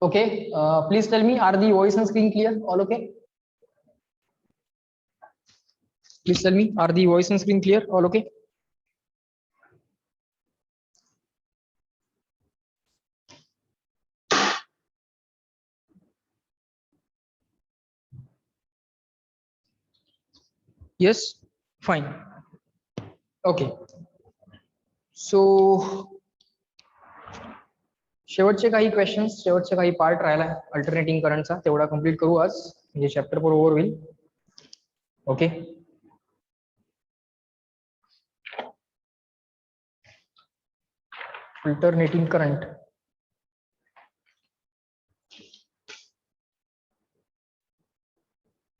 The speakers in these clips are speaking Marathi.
Okay, please tell me, are the voice and screen clear? All okay? Please tell me, are the voice and screen clear? All okay? Yes, fine. Okay. So शेवटचे काही क्वेश्चन्स, शेवटचे काही पार्ट राहिला अल्टरनेटिंग करंटचा, तेवढा कंप्लीट करू आज, म्हणजे चॅप्टर पर ओव्हर होईल. Okay. Alternating current.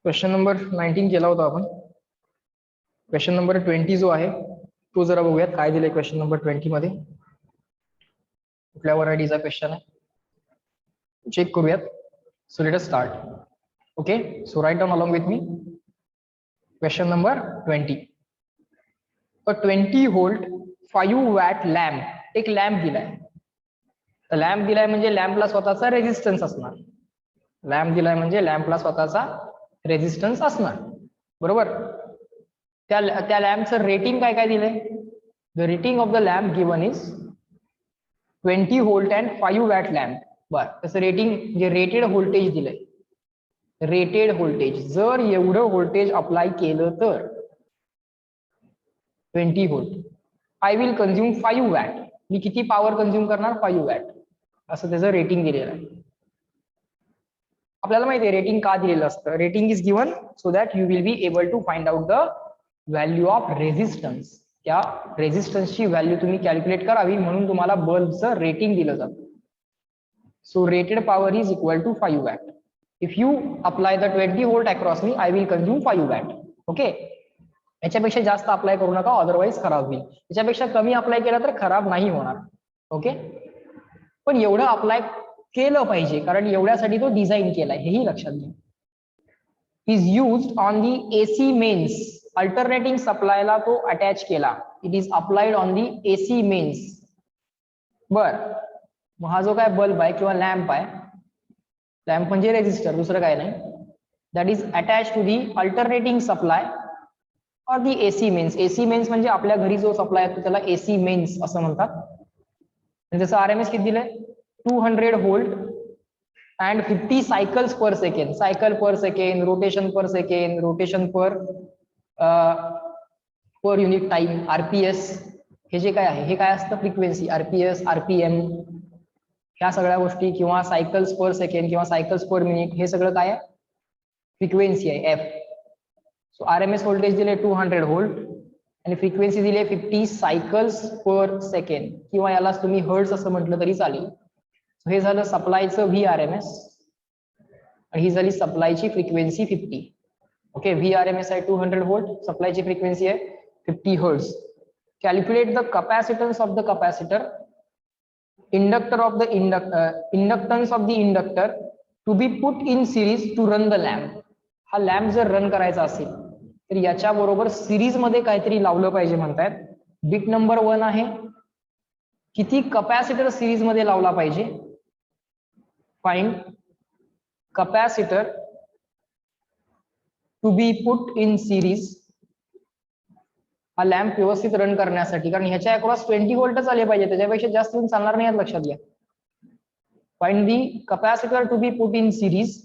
Question number 19 केला होता आपण. क्वेश्चन नंबर 20 जो आहे तो जरा बघूयात काय दिले क्वेश्चन नंबर 20 मध्ये. कुठल्या व्हरायटीचा क्वेश्चन आहे चेक करूयात. So let us start. Okay, so write down along with me. Question number 20. A 20 volt 5 watt lamp, एक लॅम्प दिलाय. तर लॅम्प दिलाय म्हणजे लॅम्पला स्वतःचा रेझिस्टन्स असणार. लॅम्प दिलाय म्हणजे लॅम्पला स्वतःचा रेझिस्टन्स असणार, बरोबर. त्या लॅम्पचं रेटिंग काय काय दिलंय. The rating of the lamp given is 20 volt and 5 watt lamp. बर, त्याचं रेटिंग जे रेटेड व्होल्टेज दिलंय, रेटेड व्होल्टेज, जर एवढं व्होल्टेज अप्लाय केलं तर 20 volt, I will consume 5 watt, मी किती पॉवर कंझ्युम करणार, 5 वॅट, असं त्याचं रेटिंग दिलेलं आहे. आपल्याला माहिती आहे रेटिंग का दिलेलं असतं. Rating is given so that you will be able to find out the value of resistance. त्या रेझिस्टन्सची व्हॅल्यू तुम्ही कॅल्क्युलेट करावी म्हणून तुम्हाला बल्बचं रेटिंग दिलं जातं. So rated power is equal to 5 watt. If you apply the 20 volt across me, I will consume 5 watt. Okay, याच्यापेक्षा जास्त अप्लाय करू नका, अदरवाईज खराब होईल. याच्यापेक्षा कमी अप्लाय केला तर खराब नाही होणार. ओके, पण एवढं अप्लाय केलं पाहिजे कारण एवढ्यासाठी तो डिझाईन केलाय, हेही लक्षात घ्या. Is used on the AC mains, alternating सप्लायला तो अटॅच केला. It is applied on the AC mains. बर, मग हा जो काय बल्ब आहे किंवा लॅम्प आहे, लॅम्प म्हणजे रेझिस्टर, दुसरं काय नाही, that is attach to the alternating supply or the AC mains. AC mains म्हणजे आपल्या घरी जो सप्लाय असतो त्याला एसी मेन्स असं म्हणतात. जसं आरएमएस किती दिलंय, 200 volt and 50 cycles per second. Cycle per second, rotation per second, rotation per unit time, RPS, हे जे काय आहे हे काय असतं, फ्रिक्वेन्सी, आरपीएस, आरपीएम, ह्या सगळ्या गोष्टी, किंवा सायकल्स पर सेकंड किंवा सायकल्स पर मिनिट, हे सगळं काय आहे, फ्रिक्वेन्सी आहे, एफ. सो आरएमएस व्होल्टेज दिले 200 व्होल्ट आणि फ्रिक्वेन्सी दिली 50 सायकल्स पर सेकंड, किंवा यालाच तुम्ही हर्ट्ज असं म्हटलं तरी चालेल. हे झालं सप्लायचं VRMS आणि ही झाली सप्लायची फ्रिक्वेन्सी 50. ओके, VRMS आहे 200 व्होल्ट, सप्लायची फ्रिक्वेन्सी आहे 50 hertz. Calculate the capacitance of the capacitor, inductor of the inductance of the inductor to be put in series to run the lamp. हा लॅम्प जर रन करायचा असेल तर याच्या बरोबर सिरीज मध्ये काहीतरी लावलं पाहिजे म्हणतायत. बिट नंबर 1 आहे किती कॅपॅसिटर सिरीज मध्ये लावला पाहिजे. Find capacitor to be put in series, हा लॅम्प व्यवस्थित रन करण्यासाठी, कारण ह्याच्या अक्रॉस 20 व्होल्टच आले पाहिजे, त्याच्यापेक्षा जास्त चालणार नाही, लक्षात घ्या. Find the capacitor to be put in series.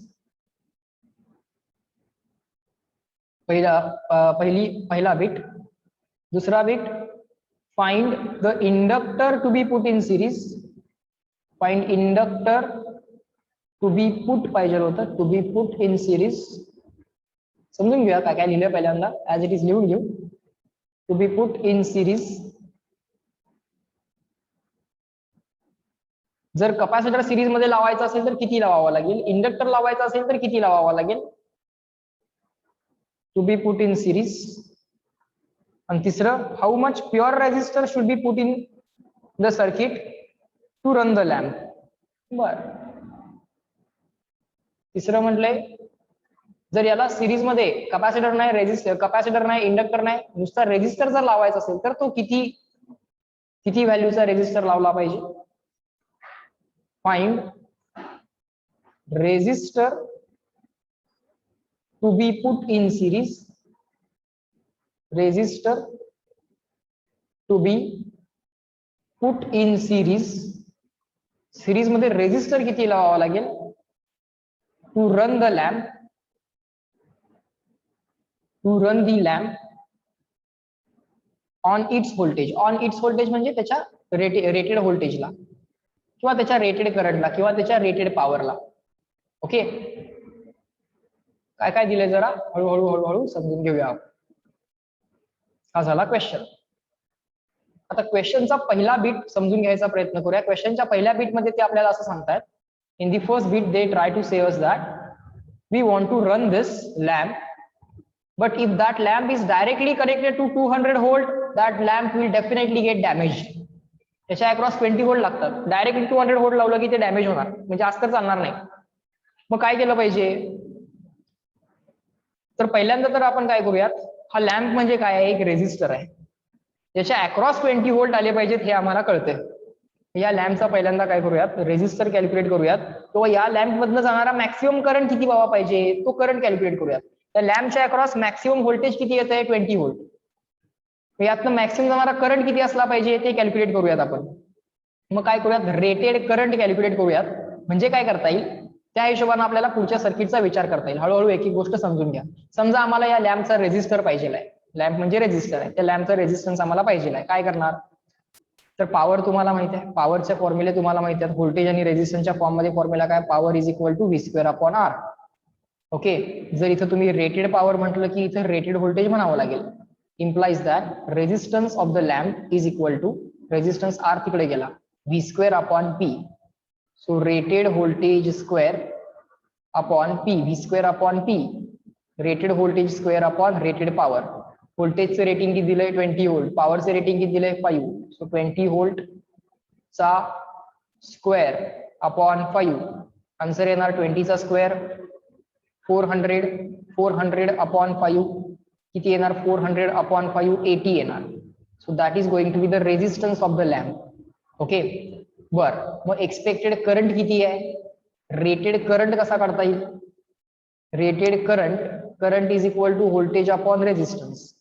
पहिला बिट. दुसरा bit, find the inductor to be put in series. Find inductor to be put पाहिजे होतं, to be put in series. समजून घेऊया काय काय लिहिलं पहिल्यांदा, ऍज इट इज लिहून घेऊ. To be put in series. जर कॅपॅसिटर सिरीज मध्ये लावायचा असेल तर किती लावावा लागेल, इंडक्टर लावायचा असेल तर किती लावावा लागेल. To be put in series. आणि तिसरं, how much pure resistor should be put in the circuit to run the lamp. बर, तिसरं म्हटलंय जर याला सिरीज मध्ये कॅपॅसिटर नाही, कॅपॅसिटर नाही, इंडक्टर नाही, नुसता रेझिस्टर जर लावायचा असेल तर तो किती व्हॅल्यूचा रेझिस्टर लावला पाहिजे. Find resistor to be put in series, resistor to be put in series, series मध्ये रेजिस्टर किती लावावा लागेल to run the lamp, to run the lamp on its voltage. On its voltage म्हणजे त्याच्या रेटेड व्होल्टेजला किंवा त्याच्या रेटेड करंटला किंवा त्याच्या रेटेड पॉवरला. ओके, काय काय दिले जरा हळूहळू हळूहळू समजून घेऊया. हा झाला क्वेश्चन. आता क्वेश्चनचा पहिला बीट समजून घ्यायचा प्रयत्न करूया. क्वेश्चनच्या पहिल्या बीट मध्ये ते आपल्याला असं सांगतात, in the first bit they try to say us that we want to run this lamp, but if that lamp is directly connected to 200 volt, that lamp will definitely get damage. त्याच्या अक्रॉस 20 व्होल्ट लागतात. डायरेक्टली 200 व्होल्ट लावलं की ते डॅमेज होणार, म्हणजे आज तर चालणार नाही. मग काय केलं पाहिजे, तर पहिल्यांदा तर आपण काय करूयात, हा लॅम्प म्हणजे काय आहे, एक रेजिस्टर आहे त्याच्या अक्रॉस 20 व्होल्ट आले पाहिजेत हे आम्हाला कळतंय. या लॅम्पचा पहिल्यांदा काय करूयात, रेजिस्टर कॅल्क्युलेट करूयात, किंवा या लॅम्प मधनं जाणारा मॅक्सिमम करंट किती व्हावा पाहिजे तो करंट कॅल्क्युलेट करूयात. त्या लॅम्पच्या अक्रॉस मॅक्सिमम व्होल्टेज किती येत आहे, 20 व्होल्ट. यातनं मॅक्सिमम जाणारा करंट किती असला पाहिजे ते कॅल्क्युलेट करूयात आपण. मग काय करूयात, रेटेड करंट कॅल्क्युलेट करूयात. म्हणजे काय करता येईल, त्या हिशोबाने आपल्याला पुढच्या सर्किटचा विचार करता येईल. हळूहळू एक एक गोष्ट समजून घ्या. समजा आम्हाला या लॅम्पचा रेजिस्टर पाहिजे आहे, लॅम्प म्हणजे रेजिस्टर आहे, त्या लॅम्पचा रेजिस्टन्स आम्हाला पाहिजे आहे. काय करणार, तर पॉवर तुम्हाला माहिती आहे, पॉवरचे फॉर्म्युले तुम्हाला माहिती आहेत. व्होल्टेज आणि रेजिस्टन्सच्या फॉर्म मध्ये फॉर्म्युला काय, power is equal to V²/R. Okay, जर इथं तुम्ही रेटेड पॉवर म्हटलं की इथं रेटेड व्होल्टेज म्हणावं लागेल. implies that resistance of the lamp is equal to, resistance R तिकडे गेला, V²/P. so rated voltage square upon P, V²/P, rated voltage square upon rated power. व्होल्टेजचं रेटिंग किती दिलंय 20 व्होल्ट, पॉवरचं रेटिंग किती दिलंय 5. सो 20 व्होल्ट चा स्क्वेअर अपॉन 5, आन्सर येणार 20 चा स्क्वेअर 400, 400 अपॉन 5 किती येणार, 400 अपॉन 5 80 येणार. So that is going to be the resistance of the lamp. Okay, बर, मग एक्सपेक्टेड करंट किती आहे, रेटेड करंट कसा काढता येईल, rated current is equal to voltage upon resistance.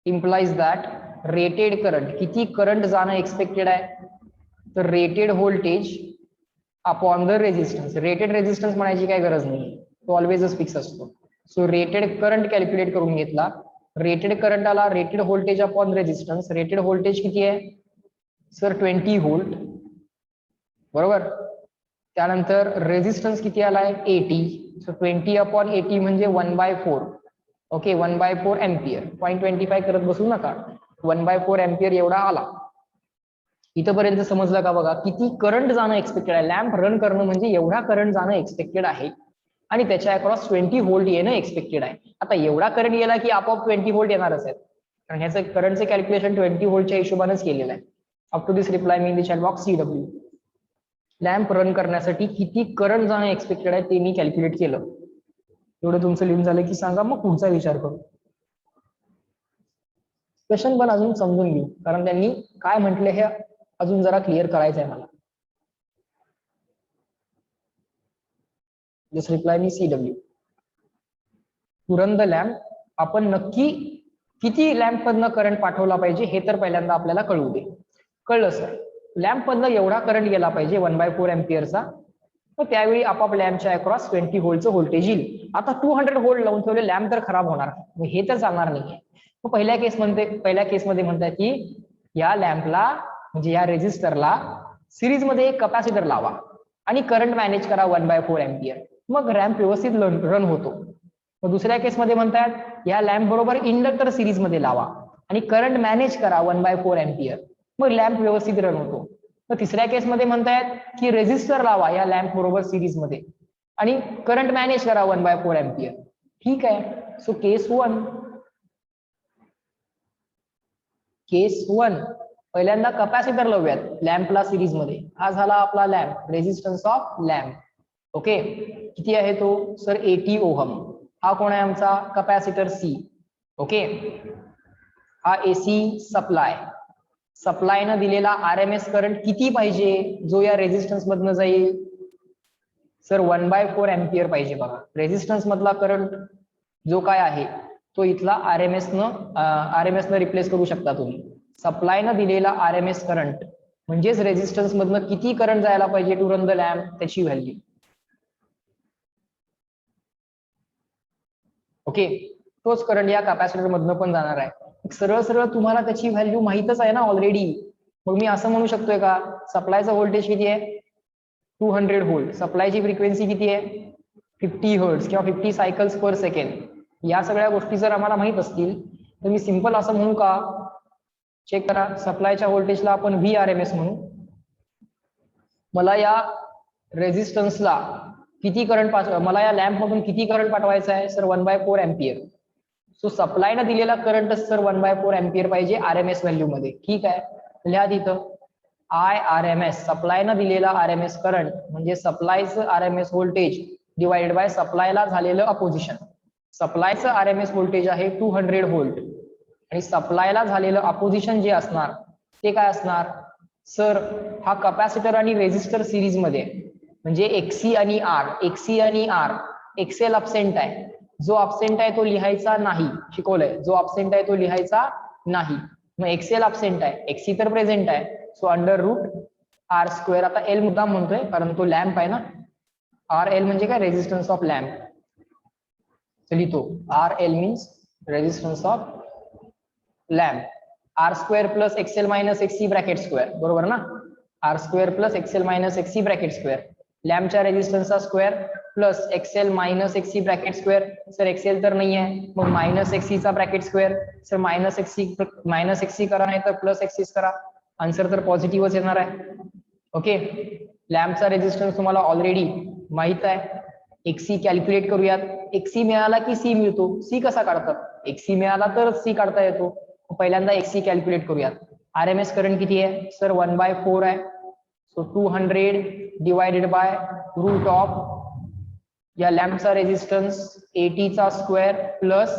implies that rated current, किती करंट जाणं एक्सपेक्टेड आहे, तर rated voltage upon the resistance. Rated resistance म्हणायची काय गरज नाही, तो ऑलवेजच फिक्स असतो. सो रेटेड करंट कॅल्क्युलेट करून घेतला. रेटेड करंट आला rated voltage upon resistance. Rated voltage किती आहे सर, 20 व्होल्ट, बरोबर. त्यानंतर रेजिस्टन्स किती आलाय 80. सो 20 अपॉन 80 म्हणजे 1/4. Okay, 1/4 ampere. 0.25 करत बसू नका, 1/4 एम्पियर एवढा आला. इथंपर्यंत समजलं का बघा, किती करंट जाणं एक्सपेक्टेड आहे. लॅम्प रन करणं म्हणजे एवढा करंट जाणं एक्सपेक्टेड आहे आणि त्याच्या अक्रॉस 20 व्होल्ट येणं एक्सपेक्टेड आहे. आता एवढा करंट गेला की आपोआप 20 व्होल्ट येणारच आहेत, कारण ह्याचं करंटचं कॅल्क्युलेशन 20 व्होल्टच्या हिशोबानेच केलेलं आहे. Up to this reply me in the chat box CW. Lamp run करण्यासाठी किती करंट जाणं एक्सपेक्टेड आहे ते मी कॅल्क्युलेट केलं. एवढं तुमचं लिहून झालं की सांगा, मग पुढचा विचार करू. क्वेश्चन पण अजून समजून घेऊ, कारण त्यांनी काय म्हटले हे अजून जरा क्लिअर करायचं आहे मला. This reply me CW. To run the lamp, आपण नक्की किती लॅम्प मधनं करंट पाठवला पाहिजे हे तर पहिल्यांदा आपल्याला कळू दे. कळलं सर, लॅम्प मधनं एवढा करंट गेला पाहिजे 1/4 एम्पियरचा, मग त्यावेळी आपाप लॅम्पच्या अक्रॉस 20 व्होल्टचं व्होल्टेज येईल. आता 200 व्होल्ट लावून ठेवले, लॅम्प तर खराब होणार, हे तर चालणार नाही. मग पहिल्या केसमध्ये म्हणतात की या लॅम्पला म्हणजे या रेजिस्टरला सिरीज मध्ये एक कॅपॅसिटर लावा आणि करंट मॅनेज करा 1/4 एम्पियर, मग लॅम्प व्यवस्थित रन होतो. मग दुसऱ्या केसमध्ये म्हणतात या लॅम्प बरोबर इंडक्टर सिरीज मध्ये लावा आणि करंट मॅनेज करा 1/4 एम्पियर, मग लॅम्प व्यवस्थित रन होतो. मग तिसऱ्या केसमध्ये म्हणतायत की रेजिस्टर लावा या लॅम्प बरोबर सिरीज मध्ये आणि करंट मॅनेज करा 1/4 एम्पियर. ठीक आहे, सो केस 1 पहिल्यांदा कॅपॅसिटर लावूयात लॅम्पला सिरीज मध्ये. हा झाला आपला lamp, resistance of lamp. Okay, किती आहे तो सर 80 ओहम. हा कोण आहे आमचा कॅपॅसिटर C. ओके, हा AC सप्लायनं दिलेला RMS करंट किती पाहिजे जो या रेजिस्टन्स मधनं जाईल, सर 1/4 एम्पियर पाहिजे बघा. रेझिस्टन्स मधला करंट जो काय आहे तो इथला आरएमएस न रिप्लेस करू शकता तुम्ही. सप्लाय न दिलेला आरएमएस करंट म्हणजेच रेझिस्टन्स मधनं किती करंट जायला पाहिजे टू रन द लॅम्प त्याची व्हॅल्यू. ओके, तोच करंट या कॅपॅसिटर मधनं पण जाणार आहे. सरळ सरळ तुम्हाला त्याची व्हॅल्यू माहितच आहे ना ऑलरेडी. मग मी असं म्हणू शकतोय का सप्लायचा व्होल्टेज किती आहे 200 व्होल्ट, सप्लायची फ्रिक्वेन्सी किती आहे 50 हर्ट्ज किंवा 50 सायकल्स पर सेकंड. या सगळ्या गोष्टी जर आम्हाला माहित असतील तर मी सिंपल असं म्हणू का, चेक करा, सप्लायच्या व्होल्टेजला आपण VRMS म्हणू. मला या रेझिस्टन्सला किती करंट मला या लॅम्प मधून किती करंट पाठवायचा आहे सर 1/4 एम्पियर. सो सप्लायनं दिलेला करंट सर 1/4 एम्पियर पाहिजे आरएमएस व्हॅल्यू मध्ये. ठीक आहे, लिहा तिथं IRMS, सप्लायनं दिलेला आरएमएस करंट म्हणजे सप्लायचं आरएमएस व्होल्टेज डिवाइडेड बाय सप्लायला झालेलं अपोजिशन. सप्लायचं आरएमएस व्होल्टेज आहे 200 व्होल्ट आणि सप्लायला झालेलं अपोजिशन जे असणार ते काय असणार सर, हा कॅपॅसिटर आणि रेझिस्टर सिरीज मध्ये म्हणजे XC आणि R, XL अब्सेंट आहे, जो अब्सेंट आहे तो लिहायचा नाही, शिकवलंय, जो अब्सेंट आहे तो लिहायचा नाही. मग XL अब्सेंट आहे, XC तर प्रेझेंट आहे, सो √R². आता L मुद्दाम म्हणतोय कारण तो लॅम्प आहे ना. RL म्हणजे काय रेझिस्टन्स ऑफ लॅम्प. लिहितो RL means resistance of lamp. R² plus XL minus XC bracket square, बरोबर ना. R² plus XL minus XC bracket square, लॅम्पच्या रेझिस्टन्सचा square plus XL minus XC bracket square. Sir XL तर नाही आहे मग मायनस XC चा bracket square. Sir minus XC करा नाही तर प्लस XC करा, आन्सर तर पॉझिटिव्हच येणार आहे. ओके, लॅम्पचा रेझिस्टन्स तुम्हाला ऑलरेडी माहित आहे. XC कॅल्क्युलेट करूयात. XC मिळाला की C मिळतो. C कसा काढतात, XC मिळाला तर C काढता येतो. पहिल्यांदा XC कॅल्क्युलेट करूयात. आरएमएस करंट किती आहे सर 1/4 आहे, so 200 divided by root of या लॅम्पचा रेझिस्टन्स 80 चा स्क्वेअर प्लस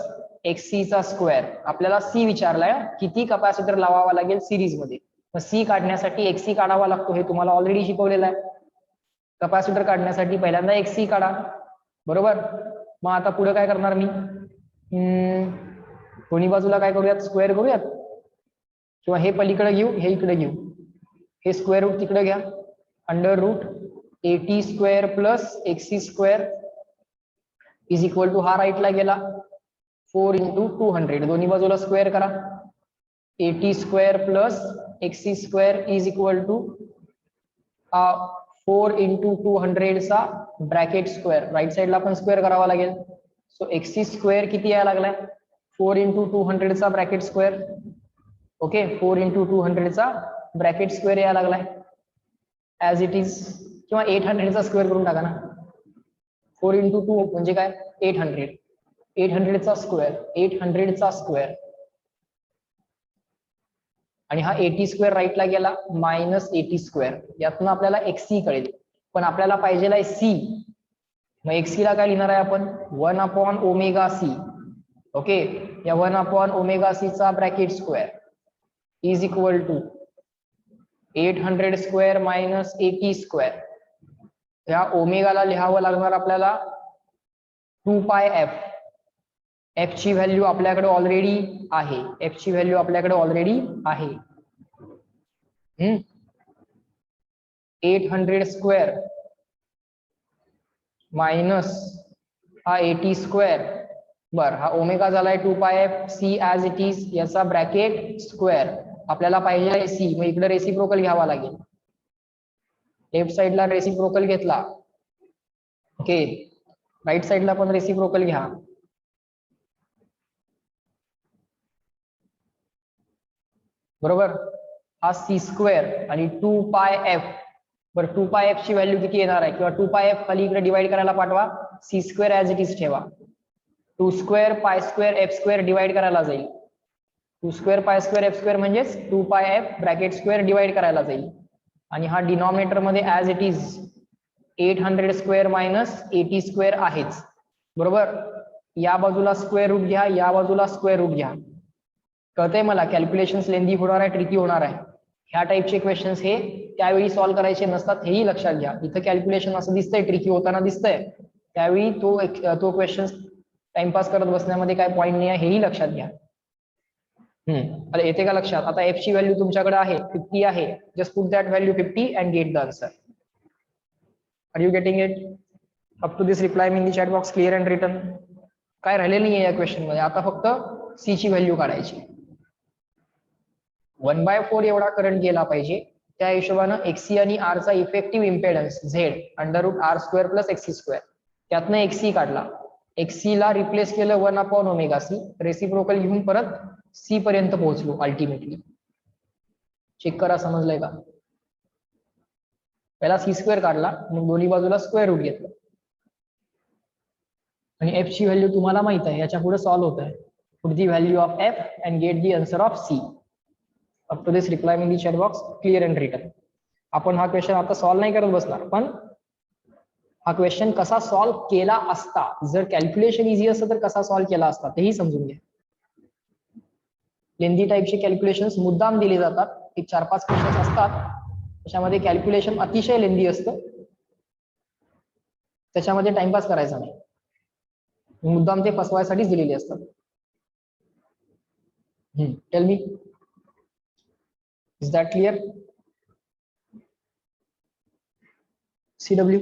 XC चा स्क्वेअर. आपल्याला C विचारलाय किती कॅपॅसिटर लावावा लागेल सिरीज मध्ये. मग C काढण्यासाठी XC काढावा लागतो, हे तुम्हाला ऑलरेडी शिकवलेलं आहे. कॅपॅसिटर काढण्यासाठी पहिल्यांदा XC काढा, बरोबर. मग आता पुढे काय करणार मी, दोन्ही बाजूला काय करूयात स्क्वेअर करूयात किंवा हे पलीकडे घेऊ हे इकडे घेऊ. हे स्क्वेअर रूट तिकडे घ्या, √80² plus XC² is equal to, हा राईटला गेला 4 × 200, दोन्ही बाजूला स्क्वेअर करा. 80² plus XC² is equal to 4 × 200 चा ब्रॅकेट स्क्वेअर. राईट साइडला पण स्क्वेअर करावा लागेल. सो XC² किती यायला लागलाय 4 × 200 चा ब्रॅकेट स्क्वेअर. ओके, 4 × 200 चा ब्रॅकेट स्क्वेअर यायला लागलाय ऍज इट इज, किंवा 800 चा स्क्वेअर करून टाका ना. 4 × 2 म्हणजे काय 800, 800 चा स्क्वेअर, 800 चा स्क्वेअर आणि हा 80² राईटला गेला -80². यातून आपल्याला XC कळेल, पण आपल्याला पाहिजे आहे C. मग XC ला काय लिहिणार आहे आपण 1/ωc. ओके, या 1/ωc चा bracket square is equal to 800² minus 80². या ओमेगाला लिहावं लागणार आपल्याला 2πf. F ची व्हॅल्यू आपल्याकडे ऑलरेडी आहे, F ची व्हॅल्यू आपल्याकडे ऑलरेडी आहे. 800² मायनस हा 80². बर, हा ओमेगा झालाय 2πf. C as it is, याचा ब्रॅकेट स्क्वेअर. आपल्याला पाहिजे आहे C, मग इकडे रेसिप्रोकल घ्यावा लागेल. लेफ्ट साइडला रेसिप्रोकल घेतला, ओके, राईट साइडला पण रेसिप्रोकल घ्या. बरोबर, हा C² आणि 2πf. बरं, 2πf ची व्हॅल्यू किती येणार आहे, किंवा 2πf खाली इकडे डिवाइड करायला पाठवा. C² ऍज इट इज ठेवा. 2² π² f² डिवाइड करायला जाईल. 2² π² f² म्हणजेच 2πf ब्रॅकेट स्क्वेअर डिवाइड करायला जाईल. आणि हा डिनॉमिनेटर मध्ये ऍज इट इज 800² मायनस 80² आहेच, बरोबर. या बाजूला स्क्वेअर रूट घ्या, या बाजूला स्क्वेअर रूट घ्या. कळतंय मला, कॅल्क्युलेशन लेंदी होणार आहे, ट्रिकी होणार आहे. ह्या टाईपचे क्वेश्चन्स हे त्यावेळी सॉल्व्ह करायचे नसतात, हेही लक्षात घ्या. इथं कॅल्क्युलेशन असं दिसतंय, ट्रिकी होताना दिसतंय, त्यावेळी तो क्वेश्चन टाइमपास करत बसण्यामध्ये काय पॉईंट नाही आहे, हेही लक्षात घ्या. आता येते का लक्षात? आता एफ ची व्हॅल्यू तुमच्याकडे आहे 50 आहे. Just put that value 50 and get the answer. Are you getting it? Up to this reply in the chat box clear and written. काय राहिलेलं नाही या क्वेश्चन मध्ये. आता फक्त सी ची व्हॅल्यू काढायची. 1/4 एवढा करंट गेला पाहिजे, त्या हिशोबानं एक्सी आणि आर चा effective impedance Z √r² + xc², त्यातनं एक्सी काढला. एक्सी ला रिप्लेस केलं 1/ωc, रेसिप्रोकल घेऊन परत सी पर्यंत पोहोचलो अल्टिमेटली. चेक करा, समजलंय का? पहिला c² काढला, मग दोन्ही बाजूला स्क्वेअर रूट घेतलं, आणि एफ ची व्हॅल्यू तुम्हाला माहित आहे, याच्या पुढे सॉल्व्ह होत आहे. Put the value of F and get the answer of C. Up to this reply in the chat box clear and written. आपण हा क्वेश्चन आता सॉल्व्ह नाही करत बसणार, पण हा क्वेश्चन कसा सॉल्व्ह केला असता, जर कॅल्क्युलेशन इझी असतं तर कसा सॉल्व्ह केला असता तेही समजून घ्या. लेंदी टाईपचे कॅल्क्युलेशन्स मुद्दाम दिले जातात. एक 4-5 क्वेश्चन असतात, त्याच्यामध्ये कॅल्क्युलेशन अतिशय लेंदी असतं, त्याच्यामध्ये टाइमपास करायचा नाही. मुद्दाम ते फसवायसाठीच दिलेले असतात. Tell me, is that clear? CW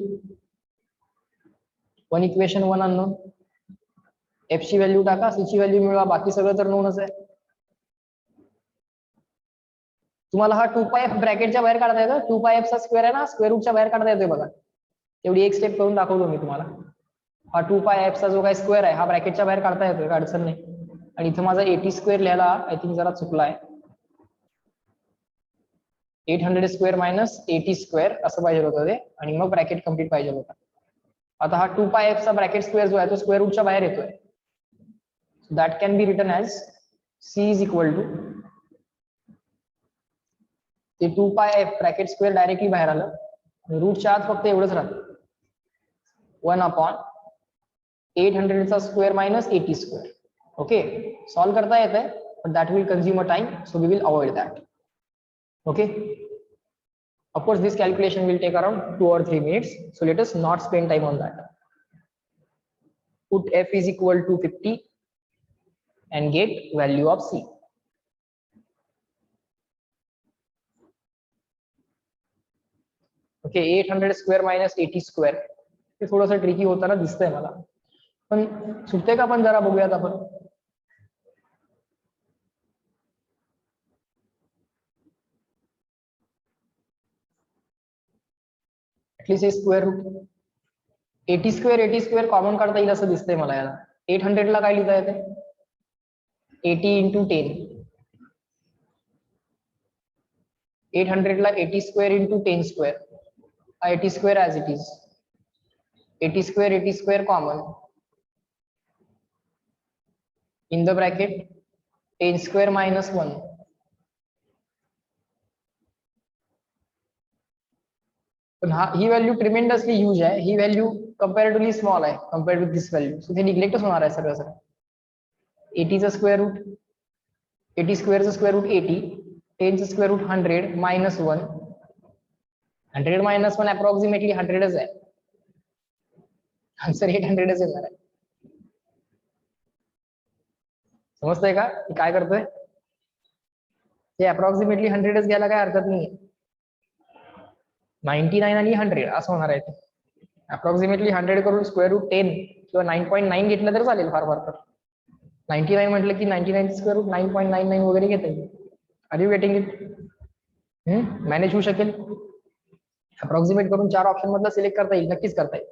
1 equation 1 unknown. F ची व्हॅल्यू टाका, सी ची व्हॅल्यू मिळवा, बाकी सगळं तर नोनच आहे. तुम्हाला हा 2πf ब्रॅकेटच्या बाहेर काढता येतं. 2πf चा स्क्वेअर आहे ना, स्क्वेअर रूटच्या बाहेर काढता येतोय बघा. तेवढी एक स्टेप करून दाखवतो मी तुम्हाला. हा 2πf चा जो काही स्क्वेअर आहे हा ब्रॅकेटच्या बाहेर काढता येतोय, अडचण नाही. आणि इथं माझा 80² लिहायला आय थिंक जरा चुकलाय. 800² - 80² असं पाहिजे होतं ते, आणि मग ब्रॅकेट कम्प्लीट पाहिजे होता. आता हा 2πf चा ब्रॅकेट स्क्वेअर जो आहे तो स्क्वेअर रूटच्या बाहेर येतोय. That can be written as C is equal to, ते 2πf ब्रॅकेट स्क्वेअर डायरेक्टली बाहेर आलं, रूटच्या आत फक्त एवढंच राहतं, 1/800 चा स्क्वेअर - 80². ओके, सॉल्व्ह करता येतंय, but that will consume a time, so we will avoid that. Okay, of course this calculation will take around 2 or 3 minutes, so let us not spend time on that. Put f is equal to 50 and get value of c. Okay, 800² - 80², ते थोडंसं ट्रिकी होताना दिसतंय मला, पण सुटते का? पण जरा बघूयात आपण. ऍटलीस्ट हे स्क्वेअर रूट 80² कॉमन काढता येईल असं दिसतंय मला याला. 800 ला काय लिहिता येते? 80 × 10. 800 ला 80² × 10². 80² as it is. 80² common. In the bracket 10² - 1. पण ही व्हॅल्यू ट्रिमेंडसली ह्यूज आहे. ही व्हॅल्यू कंपॅरेटिव्हली स्मॉल आहे compared with this value, so ते निग्लेक्टच होणार आहे सगळं सगळं. 80 चा स्क्वेअर रूट, 80² चा स्क्वेअर रूट 80, 10 चा स्क्वेअर रूट 100 - 1. 100 - 1 अप्रॉक्सिमेटली 100च आहे. आन्सर 800च येणार आहे. समजतंय का काय करतोय? ते अप्रॉक्सिमेटली 100च घ्यायला काय हरकत नाहीये. 99 आणि 100 असं होणार आहे. अप्रॉक्सिमेटली 100 करून स्क्वेअर रूट 10 किंवा 9.9 घेतलं तर चालेल फार फार तर. 99 म्हटलं की 99 स्क्वेअर रूट 9.99 वगैरे घेता येईल. Are you getting it? Manage होऊ शकेल. अप्रॉक्सिमेट करून 4 ऑप्शन मधलं सिलेक्ट करता येईल, नक्कीच करता येईल.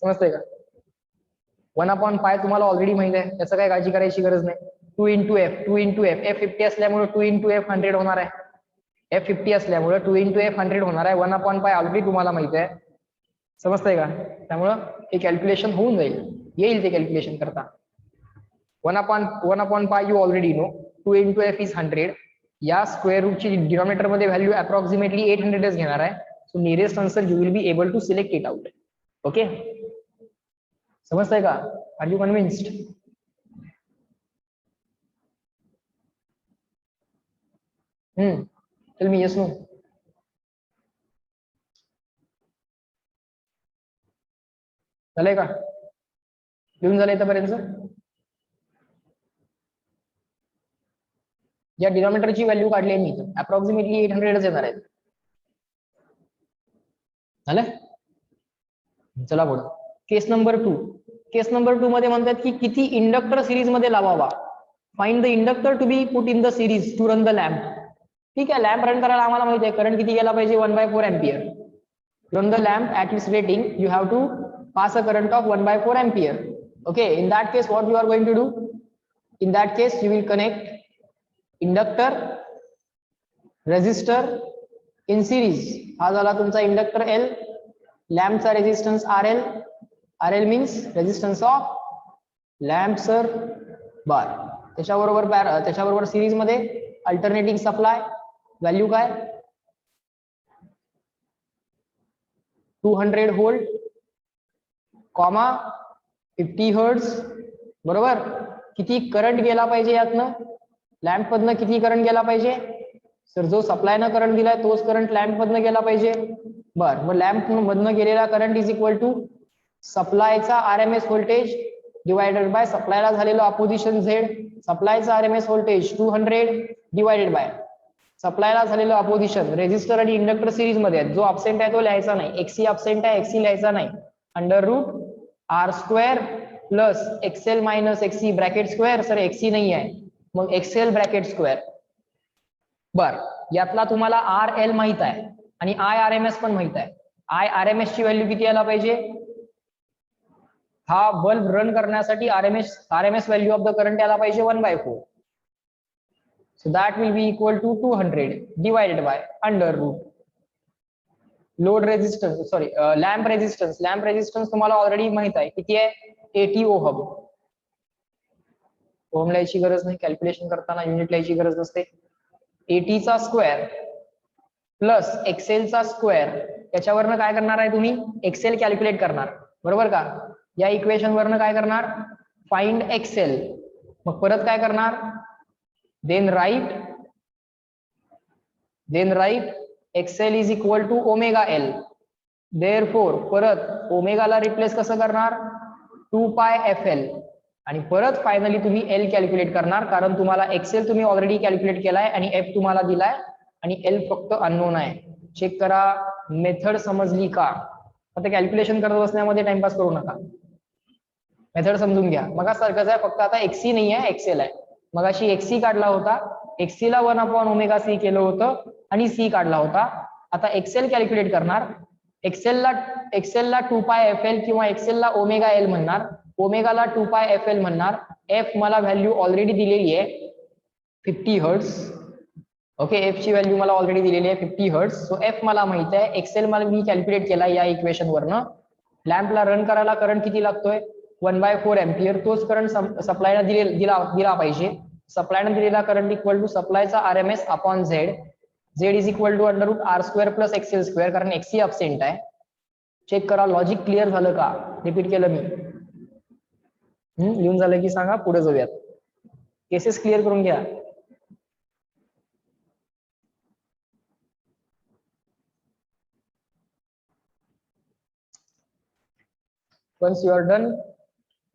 समजतंय का? 1/π तुम्हाला ऑलरेडी माहित आहे, त्याचं काय काळजी करायची गरज नाही. 2 × f, 2 × f, f 50 असल्यामुळे 2 × f 100 होणार आहे. f 50 असल्यामुळे 2 × f 100 होणार आहे. 1/π ऑलरेडी तुम्हाला माहित आहे. समजतंय का? त्यामुळं हे कॅल्क्युलेशन होऊन जाईल, येईल ते कॅल्क्युलेशन करता. 1/π you already know. 2 × f is 100. या स्क्वेअर रूटची डिनॉमिनेटर मध्ये व्हॅल्यू अप्रॉक्सिमेटली 800च घेणार आहे. So nearest answer you will be able to select it out. Okay, समजतंय का? Are you convinced? Tell me yes no. झालंय का? लिहून झालं इथपर्यंत? या डिनॉमिनेटरची व्हॅल्यू काढली आहे मी इथं, अप्रॉक्सिमेटली 800च येणार आहेत. झालं? चला पुढे. केस नंबर 2. केस नंबर 2 मध्ये म्हणतात की किती इंडक्टर सिरीज मध्ये लावावा. Find the inductor to be put in the series to run the lamp. ठीक आहे, लॅम्प रन करायला आम्हाला माहिती आहे करंट किती गेला पाहिजे, 1/4 ampere. Run the lamp at its rating, you have to pass a current of 1/4 ampere. Okay, in that case what you are going to do? In that case you will connect inductor, resistor in series. हा झाला तुमचा इंडक्टर L, लॅम्प चा resistance RL. RL means resistance of lamp sir बार. त्याच्याबरोबर सिरीज मध्ये अल्टरनेटिंग सप्लाय, व्हॅल्यू काय 200 व्होल्ट, 50 हर्ट्ज. बरोबर. किती करंट गेला पाहिजे यातनं, लॅम्प मधनं किती करंट गेला पाहिजे सर, जो सप्लायनं करंट दिलाय तोच करंट लॅम्प मधनं गेला पाहिजे. बर, मग लॅम्प मधनं गेलेला करंट इज इक्वल टू सप्लायचा RMS व्होल्टेज डिवायडेड बाय सप्लायला झालेलं अपोजिशन Z. सप्लायचा RMS व्होल्टेज 200 डिवायडेड बाय सप्लायला झालेलं अपोजिशन. रेजिस्टर आणि इंडक्टर सिरीज मध्ये आहेत, जो अब्सेंट आहे तो लिहायचा नाही. XC अब्सेंट आहे, XC लिहायचा नाही. √R² plus XL minus XC bracket square. Sir XC नाही आहे, मग XL ब्रॅकेट स्क्वेअर. बर, यातला तुम्हाला RL माहित आहे आणि IRMS पण माहित आहे. IRMS ची व्हॅल्यू किती यायला पाहिजे, हा बल्ब रन करण्यासाठी RMS value of the current यायला पाहिजे 1/4. So that will be equal to 200 divided by √ load resistance, sorry lamp resistance. Lamp resistance तुम्हाला ऑलरेडी माहित आहे किती आहे, 80 ओहम. ओहम लिहायची गरज नाही, कॅल्क्युलेशन करताना युनिट लिहायची गरज नसते. 80 चा स्क्वेअर प्लस XL चा स्क्वेअर. त्याच्यावरनं काय करणार आहे तुम्ही, XL कॅल्क्युलेट करणार. बरोबर का? या इक्वेशन वरनं काय करणार, फाइंड XL. मग परत काय करणार, then write XL is equal to omega L. therefore परत ओमेगाला रिप्लेस कसं करणार, 2πfL. आणि परत फायनली तुम्ही L कॅल्क्युलेट करणार, कारण तुम्हाला XL तुम्ही ऑलरेडी कॅल्क्युलेट केलाय आणि F तुम्हाला दिलाय आणि L फक्त अननोन आहे. चेक करा मेथड समजली का. आता कॅल्क्युलेशन करत बसण्यामध्ये टाइमपास करू नका, मेथड समजून घ्या. मग सारखंच आहे, फक्त आता XC नाही आहे, XL आहे. मग अशी XC काढला होता, XC ला 1/ωc केलं होतं आणि C काढला होता. आता XL कॅल्क्युलेट करणार. XL ला 2πfL किंवा XL ला ओमेगा L म्हणणार, ओमेगाला 2πfL म्हणणार. F मला व्हॅल्यू ऑलरेडी दिलेली आहे 50 हर्ट्ज. ओके, F ची व्हॅल्यू मला ऑलरेडी दिलेली आहे 50 हर्ट्ज. सो F मला माहित आहे, XL मला मी कॅल्क्युलेट केला या इक्वेशन वरनं. लॅम्पला रन करायला करंट किती लागतोय, 1/4 एम्पियर. तोच करंट सप्लायला दिला पाहिजे. सप्लायनं दिलेला करंट इक्वल टू सप्लायचा RMS upon Z. Z is equal to √R² plus XL², कारण XC अब्सेंट आहे. चेक करा, लॉजिक क्लिअर झालं का, रिपीट केलं मी. लिहून झालं की सांगा, पुढे जाऊयात. केसेस क्लिअर करून घ्या. Once you are done,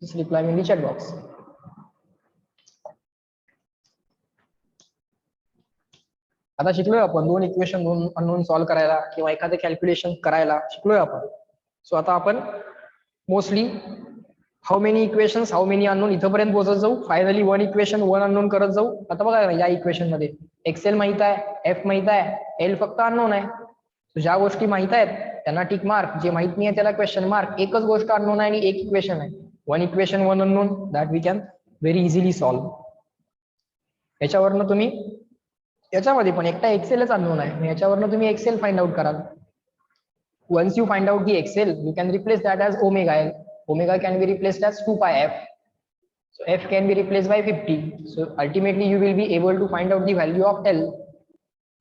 just reply me in the chat box. आता शिकलोय आपण दोन इक्वेशन, दोन अननोन सॉल्व्ह करायला किंवा एखादे कॅल्क्युलेशन करायला शिकलोय आपण. सो आता आपण mostly how many equations how many unknown इथपर्यंत पोहोचत जाऊ. फायनली 1 इक्वेशन 1 अननोन करत जाऊ. आता बघा या इक्वेशन मध्ये XL माहित आहे, F माहित आहे, L फक्त अननोन आहे. ज्या गोष्टी माहित आहेत त्यांना टिक मार्क, जे माहित नाही त्याला क्वेश्चन मार्क. एकच गोष्ट अननोन आहे आणि एक इक्वेशन आहे. 1 equation 1 unknown, that we can very easily solve. याच्यावरनं तुम्ही, याच्यामध्ये पण एकटा XLच अननोन आहे, याच्यावरनं तुम्ही XL फाइंड आउट कराल. Once you find out the XL, you can replace that as omega L. Omega can be replaced as 2πf. So F can be replaced by 50. So ultimately you will be able to find out the value of L.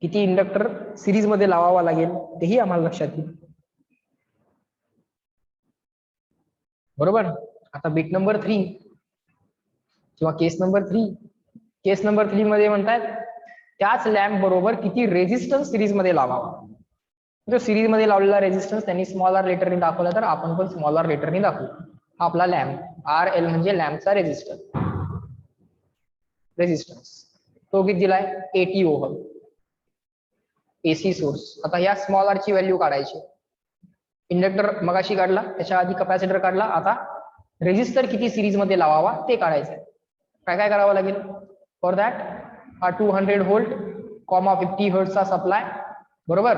किती इंडक्टर सिरीज मध्ये लावावा लागेल तेही आम्हाला लक्षात येईल. बरोबर. आता बिट नंबर 3 किंवा केस नंबर 3. केस नंबर 3 मध्ये म्हणतात त्याच लॅम्प बरोबर किती रेझिस्टन्स सिरीज मध्ये लावावा. जो सिरीज मध्ये लावलेला रेझिस्टन्स त्यांनी स्मॉल आर लेटरने दाखवला, तर आपण पण स्मॉल आर लेटरने दाखवू. हा आपला लॅम्प आर एल म्हणजे लॅम्पचा रेझिस्टन्स तो किती दिलाय 80 ओहम एसी सोर्स. आता या स्मॉल आर ची व्हॅल्यू काढायची. इंडक्टर मगाशी काढला, त्याच्या आधी कॅपॅसिटर काढला, आता रेझिस्टर किती सिरीज मध्ये लावावा ते काढायचंय. काय काय करावं लागेल फॉर दॅट? हा 200 व्होल्ट कॉमा 50 हर्ट्झचा सप्लाय बरोबर.